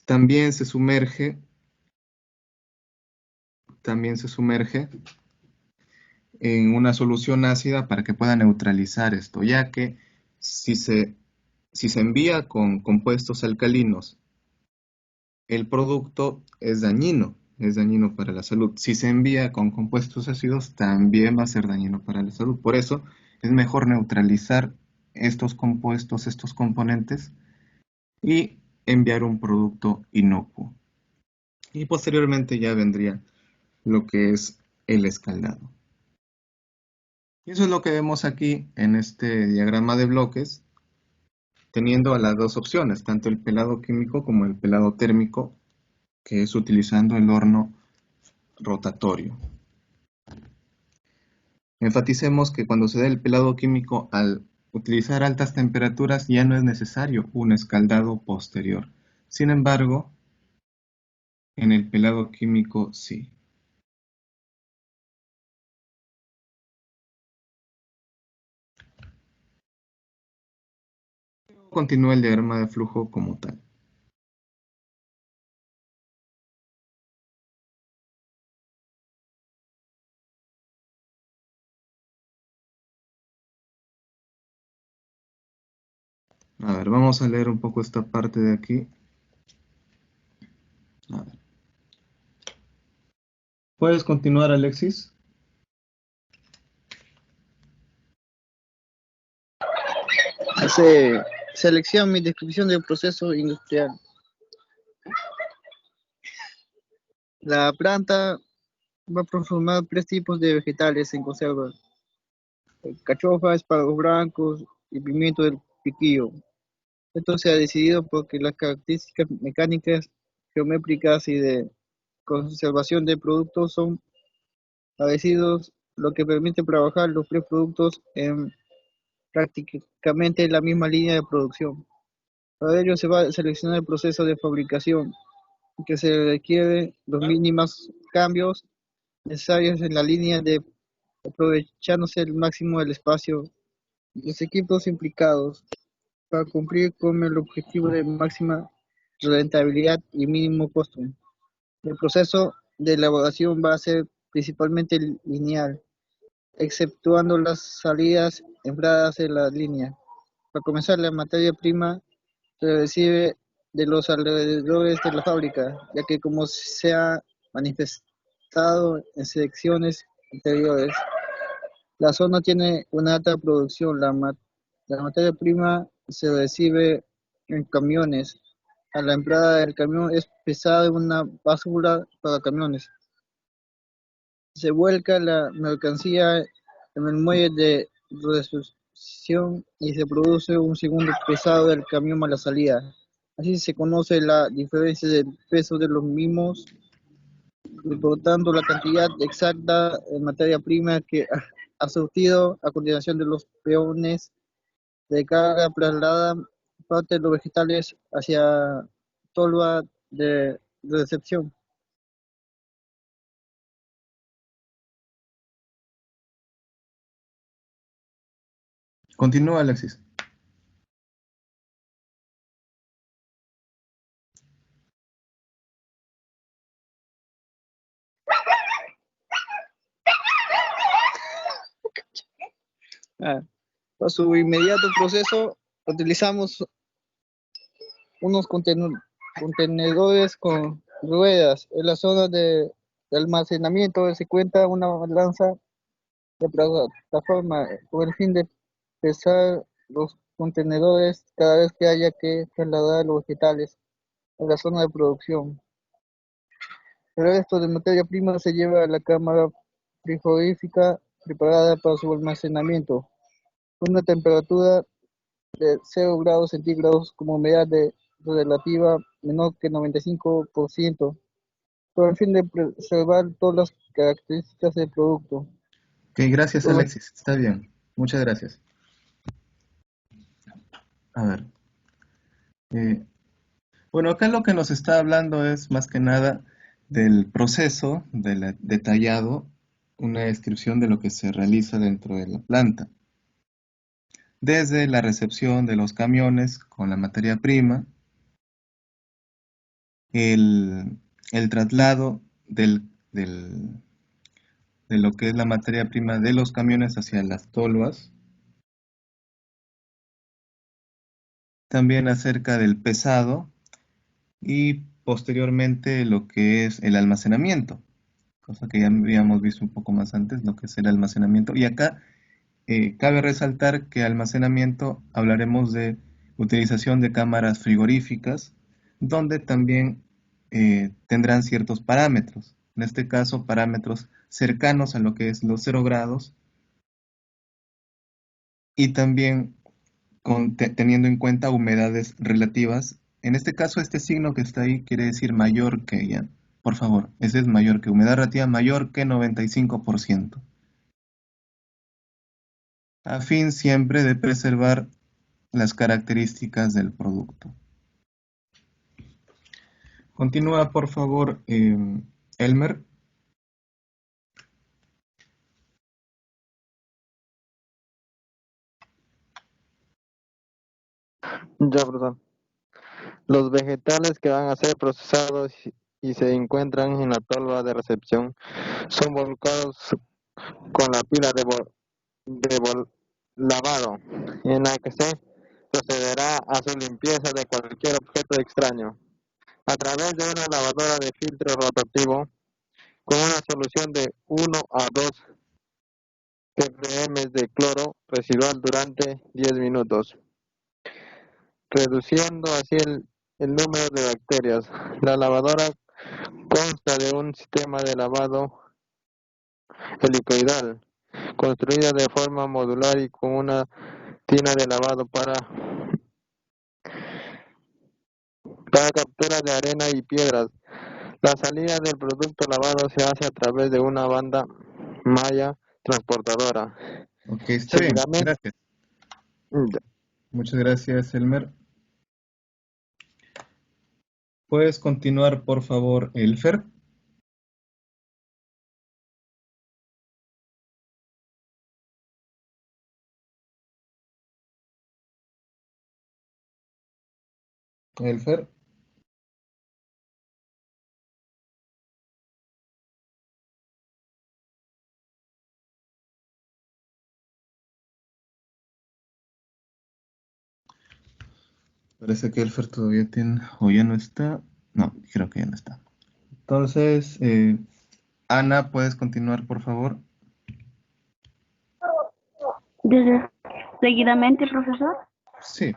también se sumerge en una solución ácida para que pueda neutralizar esto, ya que si se envía con compuestos alcalinos, el producto es dañino para la salud. Si se envía con compuestos ácidos, también va a ser dañino para la salud. Por eso es mejor neutralizar estos compuestos, estos componentes, y enviar un producto inocuo. Y posteriormente ya vendría lo que es el escaldado. Y eso es lo que vemos aquí en este diagrama de bloques, teniendo a las dos opciones, tanto el pelado químico como el pelado térmico, que es utilizando el horno rotatorio. Enfaticemos que cuando se da el pelado químico, al utilizar altas temperaturas, ya no es necesario un escaldado posterior. Sin embargo, en el pelado químico sí. Continúa el diagrama de flujo como tal. A ver, vamos a leer un poco esta parte de aquí. A ver. ¿Puedes continuar, Alexis? Hace selección y descripción del proceso industrial. La planta va a transformar tres tipos de vegetales en conserva: cachofa, espárragos blancos y pimiento del piquillo. Esto se ha decidido porque las características mecánicas, geométricas y de conservación de productos son parecidos, lo que permite trabajar los tres productos en prácticamente la misma línea de producción. Para ello se va a seleccionar el proceso de fabricación, que se requiere los mínimos cambios necesarios en la línea de aprovechándose el máximo del espacio. Los equipos implicados para cumplir con el objetivo de máxima rentabilidad y mínimo costo. El proceso de elaboración va a ser principalmente lineal, exceptuando las salidas entradas en la línea. Para comenzar, la materia prima se recibe de los alrededores de la fábrica, ya que como se ha manifestado en secciones anteriores, la zona tiene una alta producción. La materia prima se recibe en camiones. A la entrada del camión es pesada en una basura para camiones. Se vuelca la mercancía en el muelle de recepción y se produce un segundo pesado del camión a la salida. Así se conoce la diferencia del peso de los mismos, reportando la cantidad exacta de materia prima que ha surtido. A continuación de los peones de carga trasladan parte de los vegetales hacia tolva de recepción. Continúa, Alexis. Para su inmediato proceso utilizamos unos contenedores con ruedas. En la zona de almacenamiento se cuenta una balanza de plataforma con el fin de pesar los contenedores cada vez que haya que trasladar los vegetales a la zona de producción. El resto de materia prima se lleva a la cámara frigorífica preparada para su almacenamiento. Una temperatura de 0 grados centígrados con humedad relativa menor que 95%, con el fin de preservar todas las características del producto. Ok, gracias Alexis, está bien, muchas gracias. A ver. Bueno, acá lo que nos está hablando es más que nada del proceso detallado, una descripción de lo que se realiza dentro de la planta. Desde la recepción de los camiones con la materia prima, el traslado de lo que es la materia prima de los camiones hacia las tolvas, también acerca del pesado y posteriormente lo que es el almacenamiento, cosa que ya habíamos visto un poco más antes, lo que es el almacenamiento. Y acá cabe resaltar que almacenamiento hablaremos de utilización de cámaras frigoríficas, donde también tendrán ciertos parámetros, en este caso parámetros cercanos a lo que es los 0 grados, y también teniendo en cuenta humedades relativas. En este caso, este signo que está ahí quiere decir mayor que, ya, por favor, ese es mayor que, humedad relativa mayor que 95%. A fin siempre de preservar las características del producto. Continúa, por favor, Elmer. Ya, perdón. Los vegetales que van a ser procesados y se encuentran en la tolva de recepción son volcados con la pila de lavado, en la que se procederá a su limpieza de cualquier objeto extraño a través de una lavadora de filtro rotativo con una solución de 1 a 2 ppm de cloro residual durante 10 minutos, reduciendo así el número de bacterias. La lavadora consta de un sistema de lavado helicoidal, construida de forma modular y con una tina de lavado para captura de arena y piedras. La salida del producto lavado se hace a través de una banda malla transportadora. Ok, está bien, gracias. Muchas gracias, Elmer. ¿Puedes continuar, por favor, Elfer? Elfer. Parece que Elfer todavía tiene, o ya no está. No, creo que ya no está. Entonces, Ana, ¿puedes continuar, por favor? Seguidamente, profesor. Sí.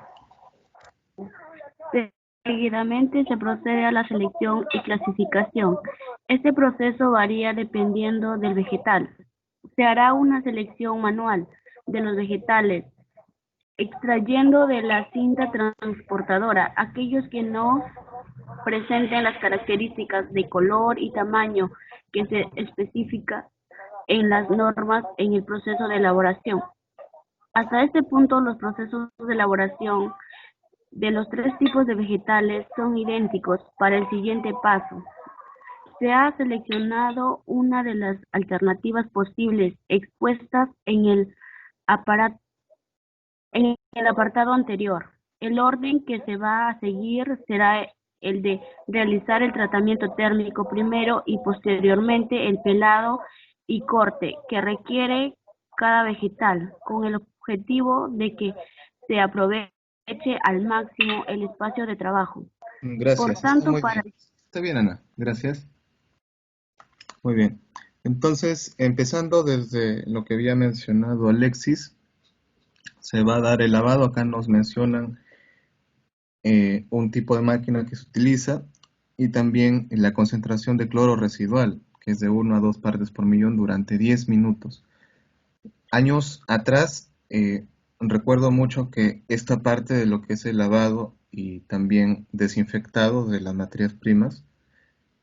Seguidamente se procede a la selección y clasificación. Este proceso varía dependiendo del vegetal. Se hará una selección manual de los vegetales, extrayendo de la cinta transportadora aquellos que no presenten las características de color y tamaño que se especifica en las normas en el proceso de elaboración. Hasta este punto, los procesos de elaboración de los 3 tipos de vegetales son idénticos. Para el siguiente paso, se ha seleccionado una de las alternativas posibles expuestas en el apartado anterior. El orden que se va a seguir será el de realizar el tratamiento térmico primero y posteriormente el pelado y corte que requiere cada vegetal, con el objetivo de que se aproveche al máximo el espacio de trabajo. Gracias. Por tanto, Está bien, Ana. Gracias. Muy bien. Entonces, empezando desde lo que había mencionado Alexis, se va a dar el lavado. Acá nos mencionan un tipo de máquina que se utiliza y también la concentración de cloro residual, que es de 1 a 2 partes por millón durante 10 minutos. Años atrás, recuerdo mucho que esta parte de lo que es el lavado y también desinfectado de las materias primas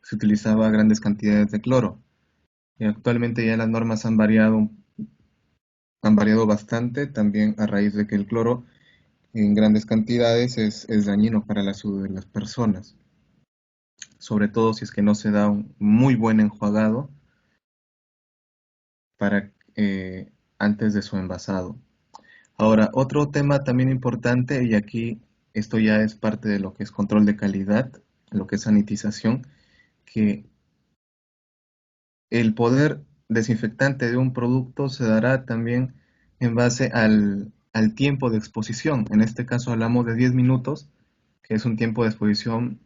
se utilizaba grandes cantidades de cloro. Y actualmente ya las normas han variado bastante, también a raíz de que el cloro en grandes cantidades es dañino para la salud de las personas, sobre todo si es que no se da un muy buen enjuagado para antes de su envasado. Ahora, otro tema también importante, y aquí esto ya es parte de lo que es control de calidad, lo que es sanitización, que el poder desinfectante de un producto se dará también en base al tiempo de exposición. En este caso hablamos de 10 minutos, que es un tiempo de exposición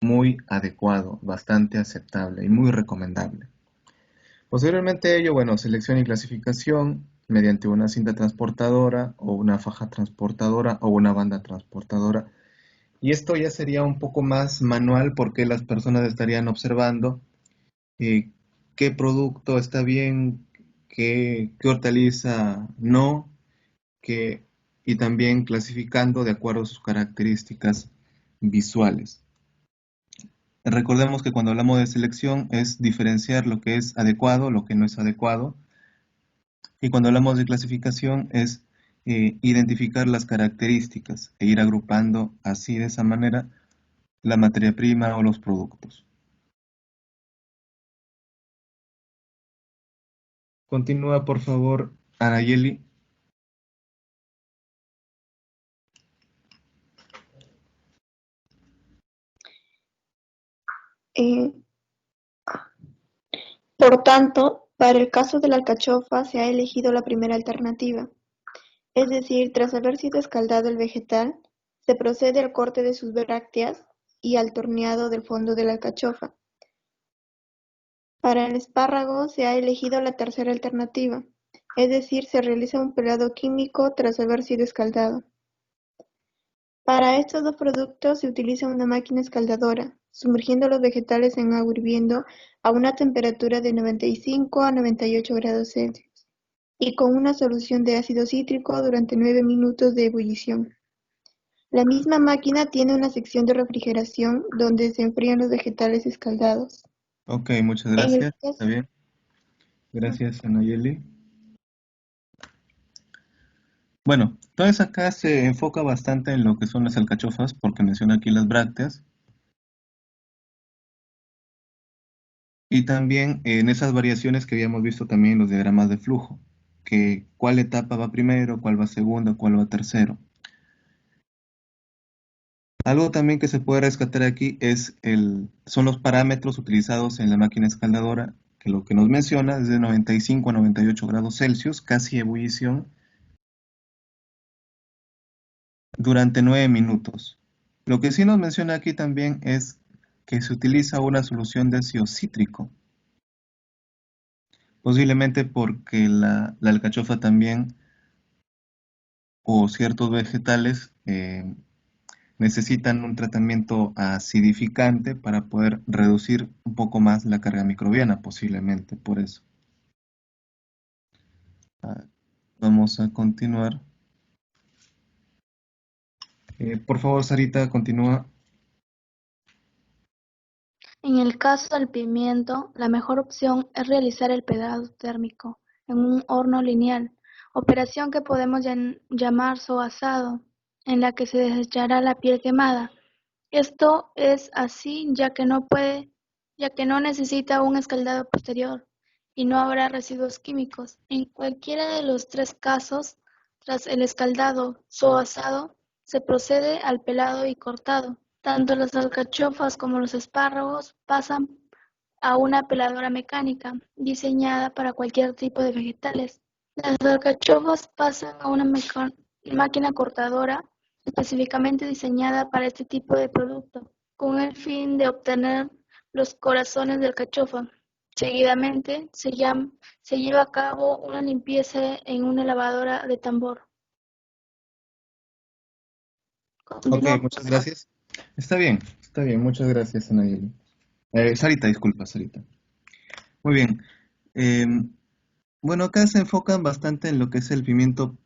muy adecuado, bastante aceptable y muy recomendable. Posteriormente a ello, bueno, selección y clasificación mediante una cinta transportadora o una faja transportadora o una banda transportadora. Y esto ya sería un poco más manual porque las personas estarían observando qué producto está bien, qué hortaliza no, y también clasificando de acuerdo a sus características visuales. Recordemos que cuando hablamos de selección es diferenciar lo que es adecuado, lo que no es adecuado. Y cuando hablamos de clasificación es identificar las características e ir agrupando así de esa manera la materia prima o los productos. Continúa, por favor, Arayeli. Por tanto, para el caso de la alcachofa se ha elegido la primera alternativa, es decir, tras haber sido escaldado el vegetal, se procede al corte de sus brácteas y al torneado del fondo de la alcachofa. Para el espárrago se ha elegido la tercera alternativa, es decir, se realiza un pelado químico tras haber sido escaldado. Para estos dos productos se utiliza una máquina escaldadora, sumergiendo los vegetales en agua hirviendo a una temperatura de 95 a 98 grados Celsius y con una solución de ácido cítrico durante 9 minutos de ebullición. La misma máquina tiene una sección de refrigeración donde se enfrían los vegetales escaldados. Ok, muchas gracias. Está bien. Gracias, Anayeli. Bueno, entonces acá se enfoca bastante en lo que son las alcachofas, porque menciona aquí las brácteas. Y también en esas variaciones que habíamos visto también en los diagramas de flujo, que cuál etapa va primero, cuál va segundo, cuál va tercero. Algo también que se puede rescatar aquí son los parámetros utilizados en la máquina escaldadora, que lo que nos menciona es de 95 a 98 grados Celsius, casi ebullición, durante 9 minutos. Lo que sí nos menciona aquí también es que se utiliza una solución de ácido cítrico, posiblemente porque la alcachofa también, o ciertos vegetales, necesitan un tratamiento acidificante para poder reducir un poco más la carga microbiana, posiblemente por eso. Vamos a continuar. Por favor, Sarita, continúa. En el caso del pimiento, la mejor opción es realizar el pelado térmico en un horno lineal, operación que podemos llamar soasado, en la que se desechará la piel quemada. Esto es así ya que no necesita un escaldado posterior y no habrá residuos químicos. En cualquiera de los tres casos, tras el escaldado soasado, se procede al pelado y cortado. Tanto las alcachofas como los espárragos pasan a una peladora mecánica, diseñada para cualquier tipo de vegetales. Las alcachofas pasan a una máquina cortadora específicamente diseñada para este tipo de producto, con el fin de obtener los corazones de alcachofa. Seguidamente se lleva a cabo una limpieza en una lavadora de tambor. Ok, muchas gracias. Está bien, muchas gracias, Anayeli. Sarita, disculpa, Sarita. Muy bien. Bueno, acá se enfocan bastante en lo que es el pimiento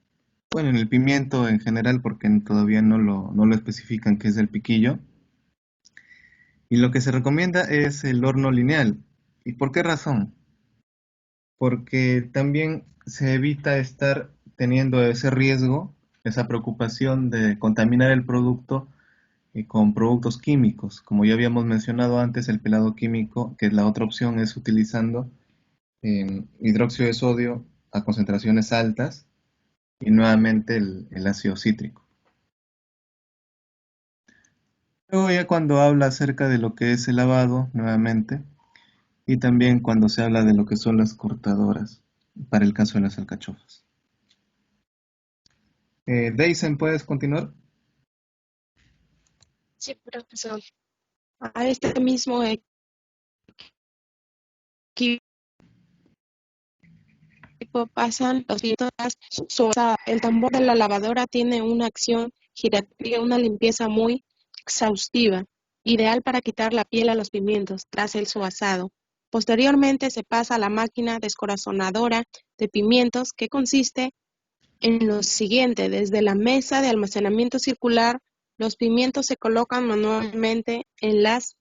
bueno, en el pimiento en general, porque todavía no lo especifican qué es el piquillo. Y lo que se recomienda es el horno lineal. ¿Y por qué razón? Porque también se evita estar teniendo ese riesgo, esa preocupación de contaminar el producto con productos químicos. Como ya habíamos mencionado antes, el pelado químico, que es la otra opción, es utilizando hidróxido de sodio a concentraciones altas y nuevamente el ácido cítrico. Luego ya cuando habla acerca de lo que es el lavado, nuevamente, y también cuando se habla de lo que son las cortadoras, para el caso de las alcachofas. Deisen, ¿puedes continuar? Sí, profesor. A este mismo equipo pasan los vientos. El tambor de la lavadora tiene una acción giratoria, una limpieza muy exhaustiva, ideal para quitar la piel a los pimientos tras el suazado. Posteriormente se pasa a la máquina descorazonadora de pimientos, que consiste en lo siguiente: desde la mesa de almacenamiento circular, los pimientos se colocan manualmente en las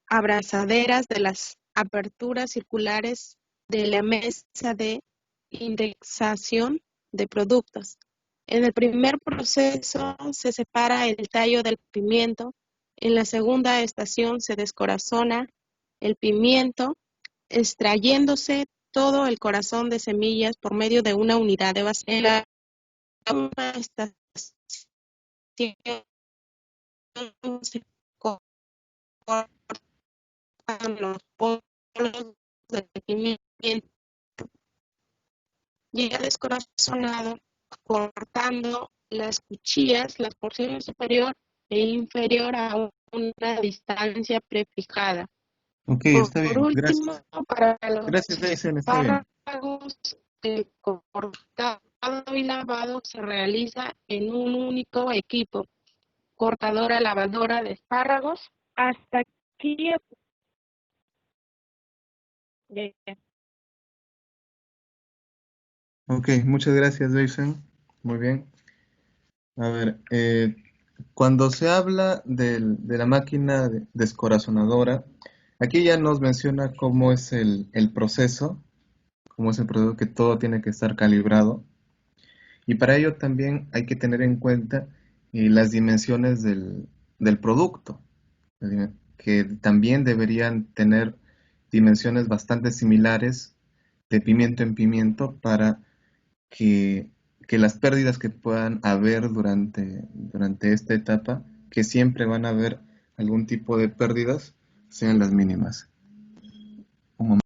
abrazaderas de las aperturas circulares de la mesa de indexación de productos. En el primer proceso se separa el tallo del pimiento. En la segunda estación se descorazona el pimiento, extrayéndose todo el corazón de semillas por medio de una unidad de vacío. En la segunda estación se cortan los polos del pimiento ya descorazonado, cortando las cuchillas, las porciones superior e inferior a una distancia prefijada. Ok, está Por bien. último, Gracias. para los Gracias, Deisen, está bien. espárragos, el cortado y lavado se realiza en un único equipo, cortadora lavadora de espárragos. Hasta aquí. Ok, muchas gracias, Deisen. Muy bien. A ver, cuando se habla de la máquina descorazonadora, aquí ya nos menciona cómo es el proceso, cómo es el proceso, que todo tiene que estar calibrado. Y para ello también hay que tener en cuenta las dimensiones del producto, que también deberían tener dimensiones bastante similares de pimiento en pimiento para que, que las pérdidas que puedan haber durante esta etapa, que siempre van a haber algún tipo de pérdidas, sean las mínimas. Un momento.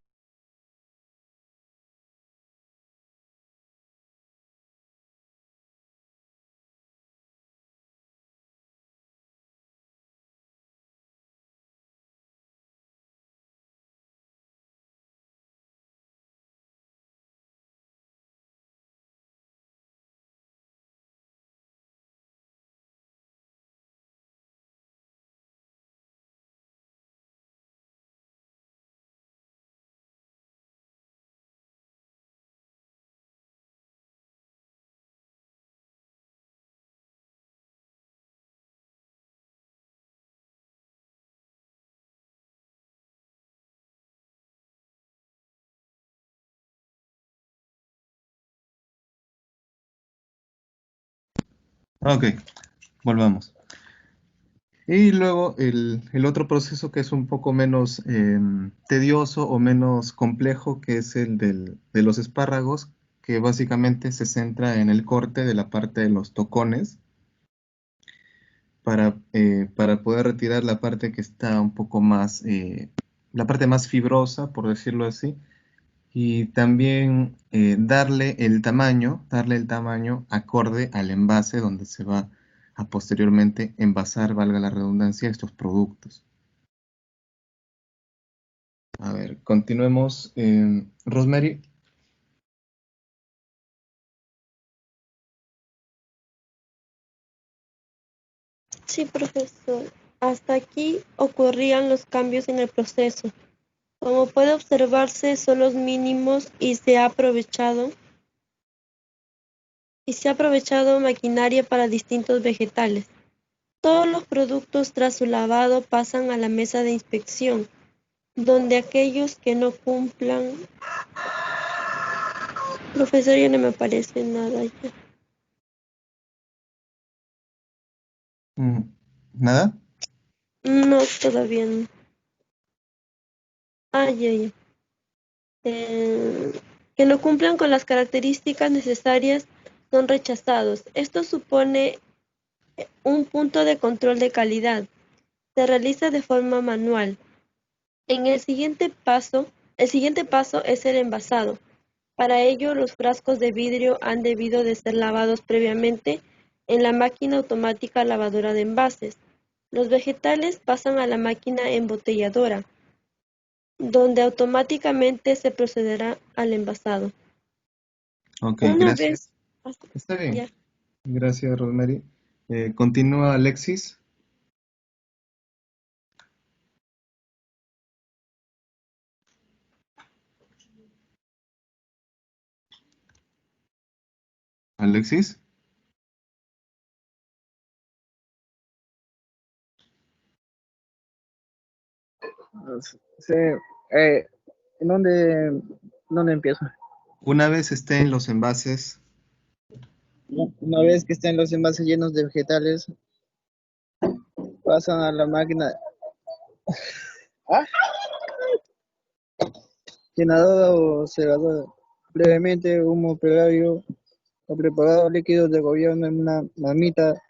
Ok, volvamos. Y luego el otro proceso que es un poco menos tedioso o menos complejo, que es el de los espárragos, que básicamente se centra en el corte de la parte de los tocones para poder retirar la parte que está un poco más, la parte más fibrosa, por decirlo así, y también darle el tamaño acorde al envase donde se va a posteriormente envasar, valga la redundancia, estos productos. A ver, continuemos. Rosemary. Sí, profesor. Hasta aquí ocurrían los cambios en el proceso. Como puede observarse, son los mínimos y se ha aprovechado y se ha aprovechado maquinaria para distintos vegetales. Todos los productos tras su lavado pasan a la mesa de inspección, donde aquellos que no cumplan... Profesor, ya no me aparece nada ya. ¿Nada? No, todavía no. Ya. Que no cumplan con las características necesarias son rechazados. Esto supone un punto de control de calidad. Se realiza de forma manual. El siguiente paso es el envasado. Para ello, los frascos de vidrio han debido de ser lavados previamente en la máquina automática lavadora de envases. Los vegetales pasan a la máquina embotelladora, donde automáticamente se procederá al envasado. Ok, Una gracias. vez... Está bien. Ya. Gracias, Rosemary. Continúa Alexis. Alexis. Sí, ¿en dónde empiezo? Una vez estén los envases, Una vez que estén los envases llenos de vegetales, pasan a la máquina llenadora o segadora. Previamente, un operario ha preparado líquidos de gobierno en una marmita,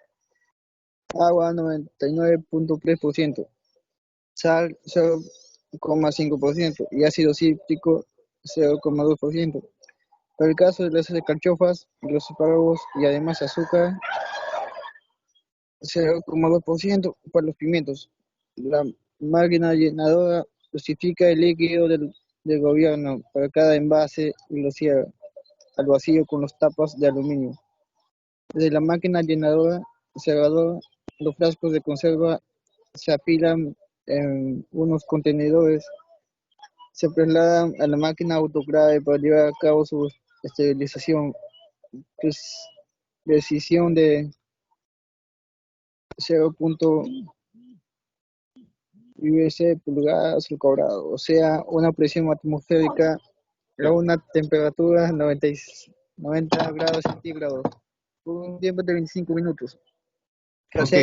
agua 99.3%, sal 0,5% y ácido cítrico 0,2%. Para el caso de las alcachofas, los espárragos y además azúcar 0,2% para los pimientos. La máquina llenadora dosifica el líquido del gobierno para cada envase y lo cierra al vacío con las tapas de aluminio. Desde la máquina llenadora cerradora, los frascos de conserva se apilan en unos contenedores, se trasladan a la máquina autoclave para llevar a cabo su esterilización, precisión de 0.UC pulgadas al cuadrado, o sea, una presión atmosférica a una temperatura 90 grados centígrados, por un tiempo de 25 minutos. O ok, sea,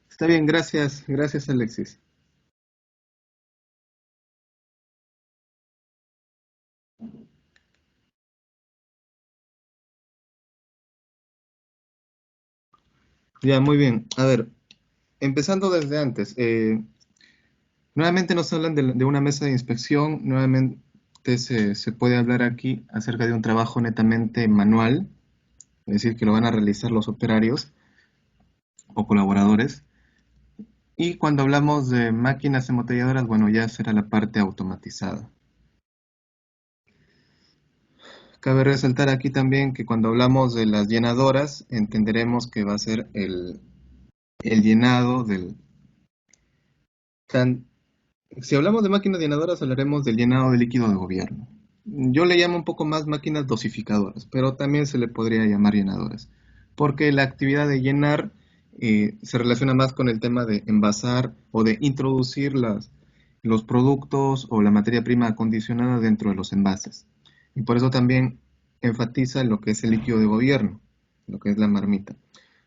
está bien, gracias, gracias Alexis. Ya, muy bien. A ver, empezando desde antes, nuevamente nos hablan de una mesa de inspección, nuevamente se puede hablar aquí acerca de un trabajo netamente manual, es decir, que lo van a realizar los operarios o colaboradores. Y cuando hablamos de máquinas embotelladoras, bueno, ya será la parte automatizada. Cabe resaltar aquí también que cuando hablamos de las llenadoras, entenderemos que va a ser el llenado del... Si hablamos de máquinas llenadoras, hablaremos del llenado de líquido de gobierno. Yo le llamo un poco más máquinas dosificadoras, pero también se le podría llamar llenadoras, porque la actividad de llenar se relaciona más con el tema de envasar o de introducir los productos o la materia prima acondicionada dentro de los envases. Y por eso también enfatiza lo que es el líquido de gobierno, lo que es la marmita.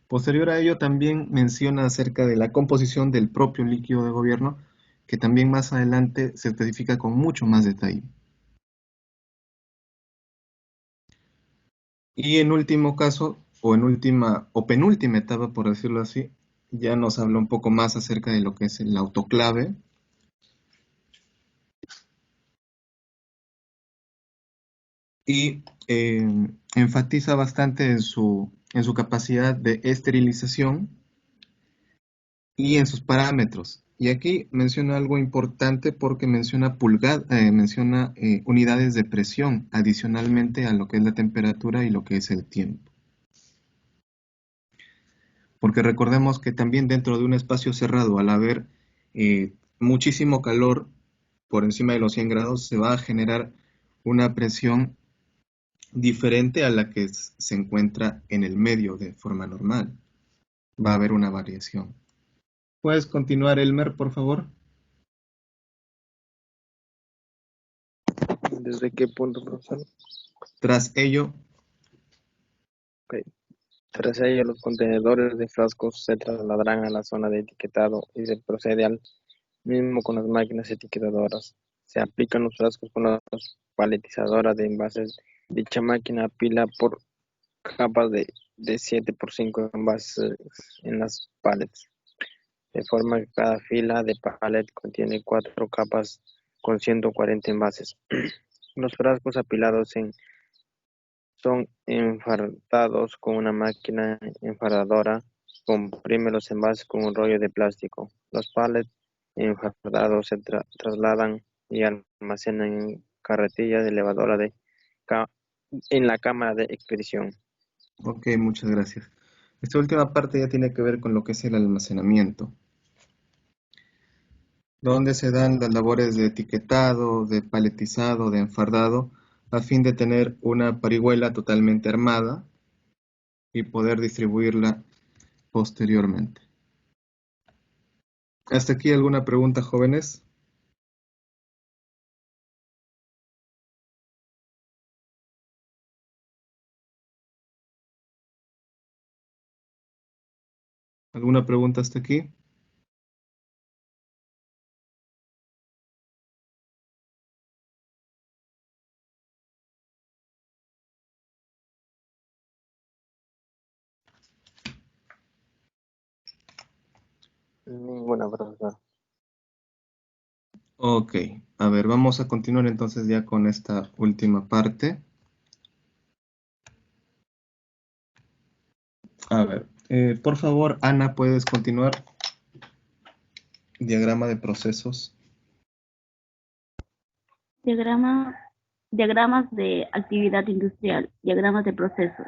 Posterior a ello también menciona acerca de la composición del propio líquido de gobierno, que también más adelante se especifica con mucho más detalle. Y en último caso, o penúltima etapa, por decirlo así, ya nos habla un poco más acerca de lo que es el autoclave. Y enfatiza bastante en su capacidad de esterilización y en sus parámetros. Y aquí menciona algo importante porque menciona unidades de presión adicionalmente a lo que es la temperatura y lo que es el tiempo. Porque recordemos que también dentro de un espacio cerrado, al haber muchísimo calor por encima de los 100 grados, se va a generar una presión diferente a la que se encuentra en el medio de forma normal. Va a haber una variación. ¿Puedes continuar, Elmer, por favor? ¿Desde qué punto, profesor? Tras ello, Ok. Tras ello, los contenedores de frascos se trasladarán a la zona de etiquetado y se procede al mismo con las máquinas etiquetadoras. Se aplican los frascos con la paletizadora de envases. Dicha máquina apila por capas de 7 por 5 envases en las palets, de forma que cada fila de palet contiene 4 capas con 140 envases. Los frascos apilados son enfardados con una máquina enfardadora, comprime los envases con un rollo de plástico. Los palets enfardados se trasladan y almacenan en carretillas de elevadora en la cámara de expedición. ok, muchas gracias. Esta última parte ya tiene que ver con lo que es el almacenamiento, donde se dan las labores de etiquetado, de paletizado, de enfardado, a fin de tener una parihuela totalmente armada y poder distribuirla posteriormente. ¿Hasta aquí alguna pregunta, jóvenes? ¿Alguna pregunta hasta aquí? Ninguna, profesor. Ok, a ver, vamos a continuar entonces ya con esta última parte. A ver, por favor, Ana, ¿puedes continuar? Diagrama de procesos. Diagramas de actividad industrial, diagramas de procesos.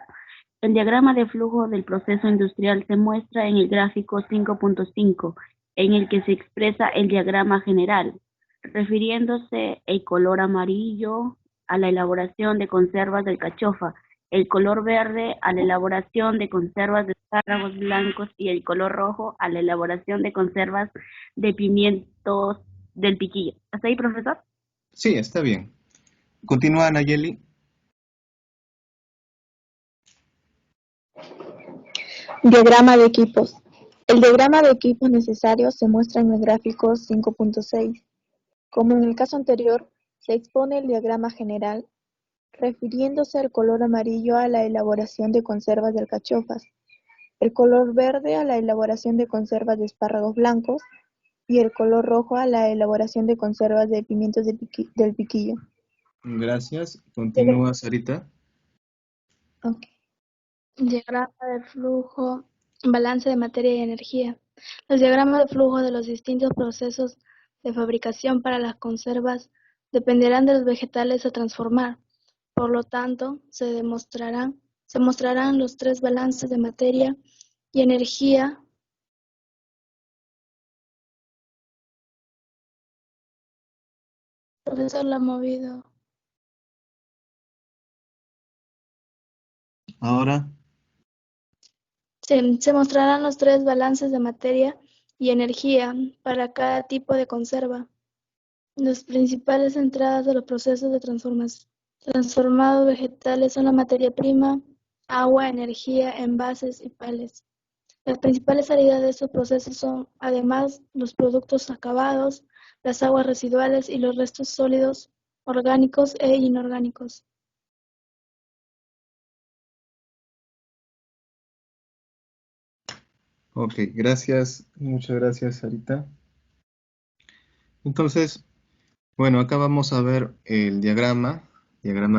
El diagrama de flujo del proceso industrial se muestra en el gráfico 5.5, en el que se expresa el diagrama general, refiriéndose el color amarillo a la elaboración de conservas de alcachofa, el color verde a la elaboración de conservas de espárragos blancos y el color rojo a la elaboración de conservas de pimientos del piquillo. ¿Hasta ahí, profesor? Sí, está bien. Continúa, Nayeli. Diagrama de equipos. El diagrama de equipos necesarios se muestra en el gráfico 5.6. Como en el caso anterior, se expone el diagrama general, refiriéndose al color amarillo a la elaboración de conservas de alcachofas, el color verde a la elaboración de conservas de espárragos blancos y el color rojo a la elaboración de conservas de pimientos del piquillo. Gracias. Continúa, Sarita. Okay. Diagrama de flujo, balance de materia y energía. Los diagramas de flujo de los distintos procesos de fabricación para las conservas dependerán de los vegetales a transformar. Por lo tanto, se mostrarán los tres balances de materia y energía Profesor, la ha movido. Ahora, Se mostrarán los tres balances de materia y energía para cada tipo de conserva. Las principales entradas de los procesos de transformados vegetales son la materia prima, agua, energía, envases y pales. Las principales salidas de estos procesos son, además, los productos acabados, las aguas residuales y los restos sólidos, orgánicos e inorgánicos. ok, gracias. Muchas gracias, Sarita. Entonces, bueno, acá vamos a ver el diagrama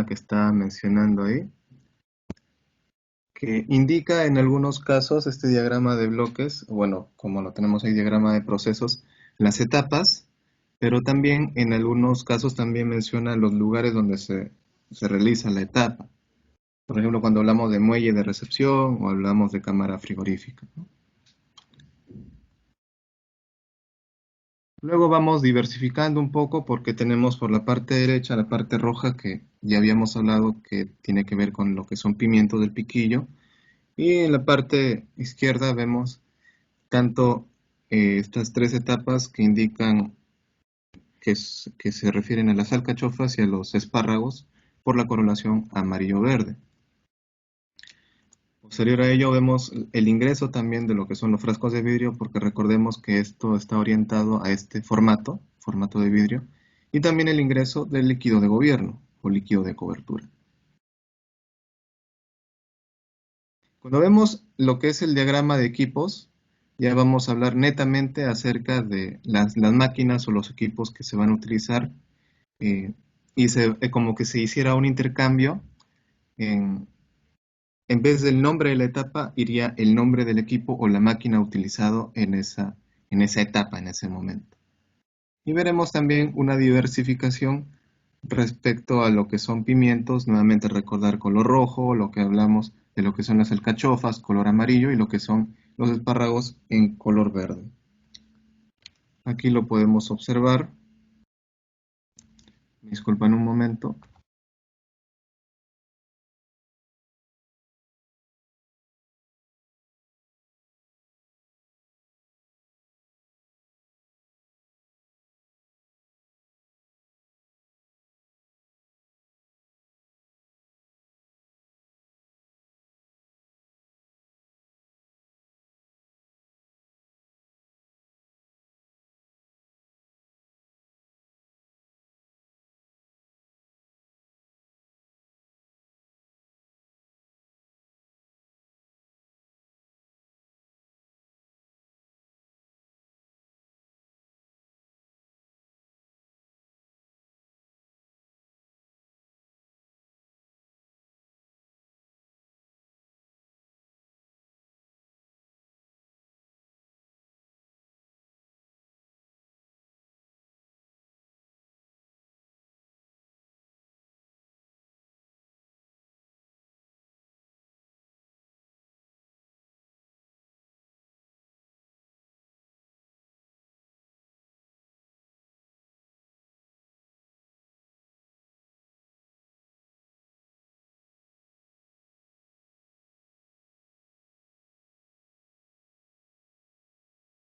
que está mencionando ahí, que indica en algunos casos este diagrama de bloques, bueno, como lo tenemos ahí, diagrama de procesos, las etapas, pero también en algunos casos también menciona los lugares donde se realiza la etapa. Por ejemplo, cuando hablamos de muelle de recepción o hablamos de cámara frigorífica, ¿no? Luego vamos diversificando un poco porque tenemos por la parte derecha la parte roja que ya habíamos hablado que tiene que ver con lo que son pimientos del piquillo. Y en la parte izquierda vemos tanto estas tres etapas que indican que se refieren a las alcachofas y a los espárragos por la correlación amarillo-verde. Posterior a ello vemos el ingreso también de lo que son los frascos de vidrio, porque recordemos que esto está orientado a este formato de vidrio, y también el ingreso del líquido de gobierno o líquido de cobertura. Cuando vemos lo que es el diagrama de equipos, ya vamos a hablar netamente acerca de las máquinas o los equipos que se van a utilizar, y como que se hiciera un intercambio. En vez del nombre de la etapa, iría el nombre del equipo o la máquina utilizado en esa etapa, en ese momento. Y veremos también una diversificación respecto a lo que son pimientos, nuevamente recordar color rojo, lo que hablamos de lo que son las alcachofas, color amarillo, y lo que son los espárragos en color verde. Aquí lo podemos observar. Me disculpan un momento.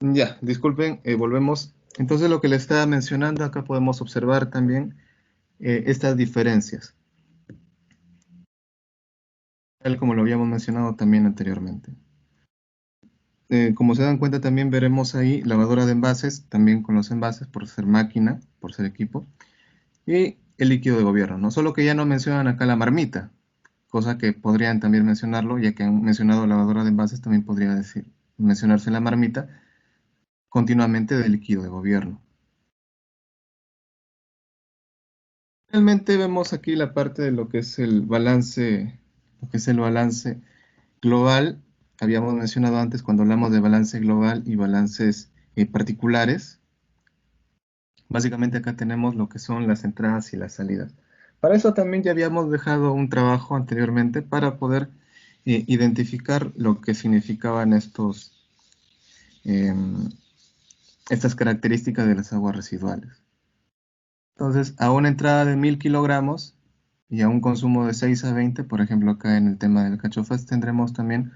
Ya, disculpen, volvemos. Entonces lo que le estaba mencionando, acá podemos observar también estas diferencias, tal como lo habíamos mencionado también anteriormente. Como se dan cuenta, también veremos ahí lavadora de envases, también con los envases por ser máquina, por ser equipo, y el líquido de gobierno, ¿no? Solo que ya no mencionan acá la marmita, cosa que podrían también mencionarlo, ya que han mencionado lavadora de envases, también podría mencionarse la marmita continuamente del líquido de gobierno. Realmente vemos aquí la parte de lo que es el balance, global. Habíamos mencionado antes cuando hablamos de balance global y balances particulares. Básicamente acá tenemos lo que son las entradas y las salidas. Para eso también ya habíamos dejado un trabajo anteriormente para poder identificar lo que significaban estas características de las aguas residuales. Entonces, a una entrada de 1000 kilogramos y a un consumo de 6 a 20, por ejemplo, acá en el tema del cachofas, tendremos también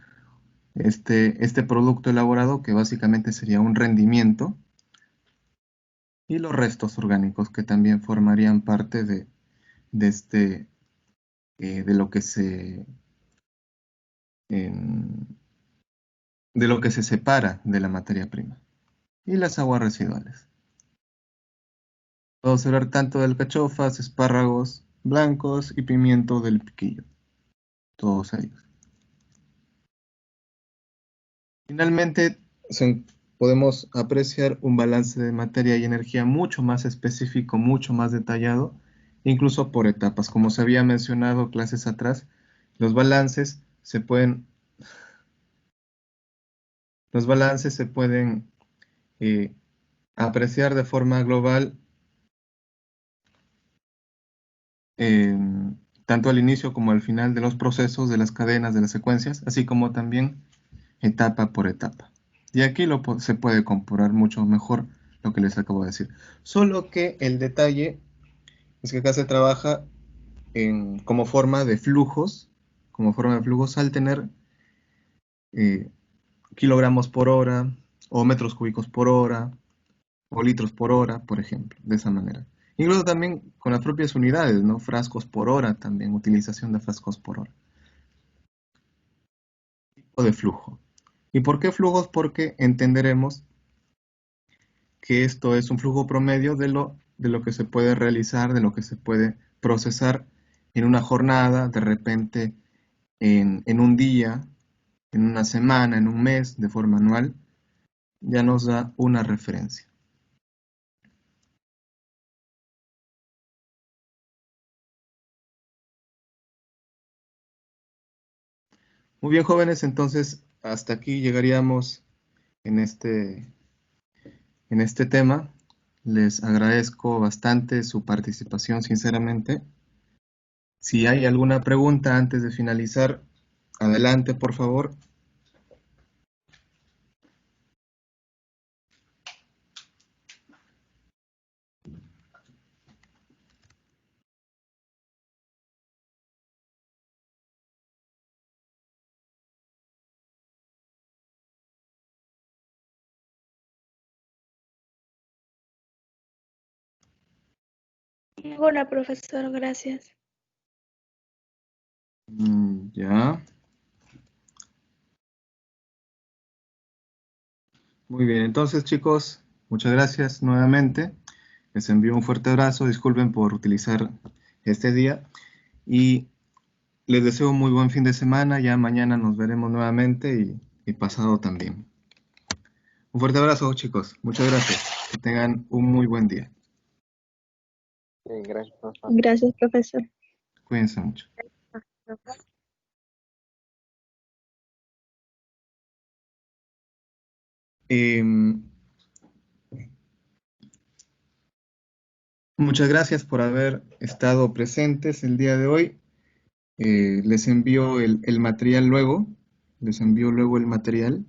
este producto elaborado que básicamente sería un rendimiento, y los restos orgánicos que también formarían parte de lo que se separa de la materia prima, y las aguas residuales. Podemos hablar tanto de alcachofas, espárragos blancos y pimiento del piquillo, todos ellos. Finalmente, podemos apreciar un balance de materia y energía mucho más específico, mucho más detallado, incluso por etapas. Como se había mencionado clases atrás, los balances se pueden apreciar de forma global, tanto al inicio como al final de los procesos, de las cadenas, de las secuencias, así como también etapa por etapa. Y aquí se puede comprobar mucho mejor lo que les acabo de decir. Solo que el detalle es que acá se trabaja como forma de flujos, al tener kilogramos por hora, o metros cúbicos por hora, o litros por hora, por ejemplo, de esa manera. Incluso también con las propias unidades, ¿no? Frascos por hora también, utilización de frascos por hora. Tipo de flujo. ¿Y por qué flujos? Porque entenderemos que esto es un flujo promedio de lo que se puede realizar, de lo que se puede procesar en una jornada, de repente en un día, en una semana, en un mes, de forma anual, ya nos da una referencia. Muy bien, jóvenes, entonces hasta aquí llegaríamos en este tema. Les agradezco bastante su participación, sinceramente. Si hay alguna pregunta antes de finalizar, adelante, por favor. Hola, profesor, gracias. Ya. Muy bien, entonces chicos, muchas gracias nuevamente. Les envío un fuerte abrazo, disculpen por utilizar este día y les deseo un muy buen fin de semana. Ya mañana nos veremos nuevamente y pasado también. Un fuerte abrazo, chicos. Muchas gracias. Que tengan un muy buen día. Sí, gracias, profesor. Gracias, profesor. Cuídense mucho. Muchas gracias por haber estado presentes el día de hoy. Les envío el material luego. Les envío luego el material.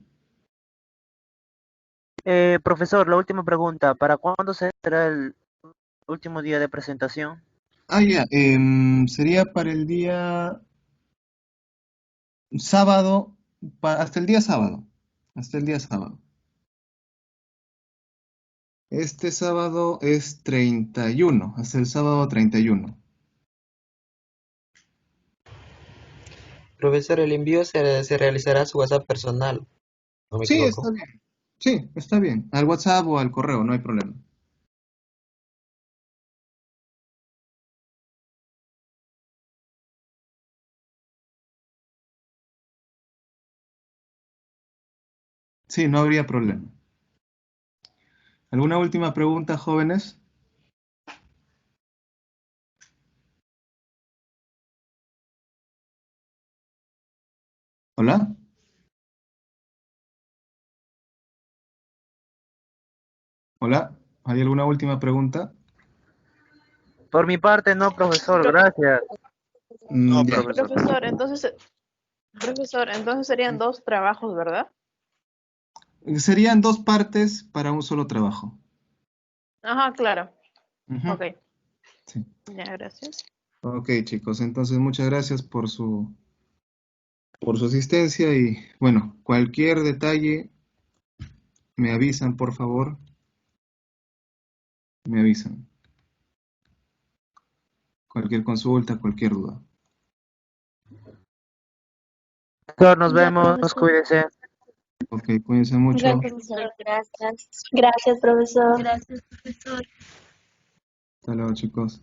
Profesor, la última pregunta. ¿Para cuándo será el último día de presentación? Ya. Sería para el día sábado, hasta el día sábado. Hasta el día sábado. Este sábado es 31, hasta el sábado 31. Profesor, el envío se realizará a su WhatsApp personal. ¿No me Sí, equivoco? está bien. Sí, está bien. Al WhatsApp o al correo, no hay problema. Sí, no habría problema. ¿Alguna última pregunta, jóvenes? ¿Hola? ¿Hola? ¿Hay alguna última pregunta? Por mi parte, no, profesor, gracias. Ya. Profesor, entonces serían 2 trabajos, ¿verdad? Serían 2 partes para un solo trabajo. Ajá, claro. Ujú. Ok. Sí. Ya, gracias. Ok, chicos, entonces muchas gracias por su asistencia y bueno, cualquier detalle me avisan, por favor. Me avisan. Cualquier consulta, cualquier duda. Profesor, nos Ya, vemos, profesor. cuídense. Ok, cuídense mucho. Ya, profesor, gracias. Gracias, profesor. Gracias, profesor. Hasta luego, chicos.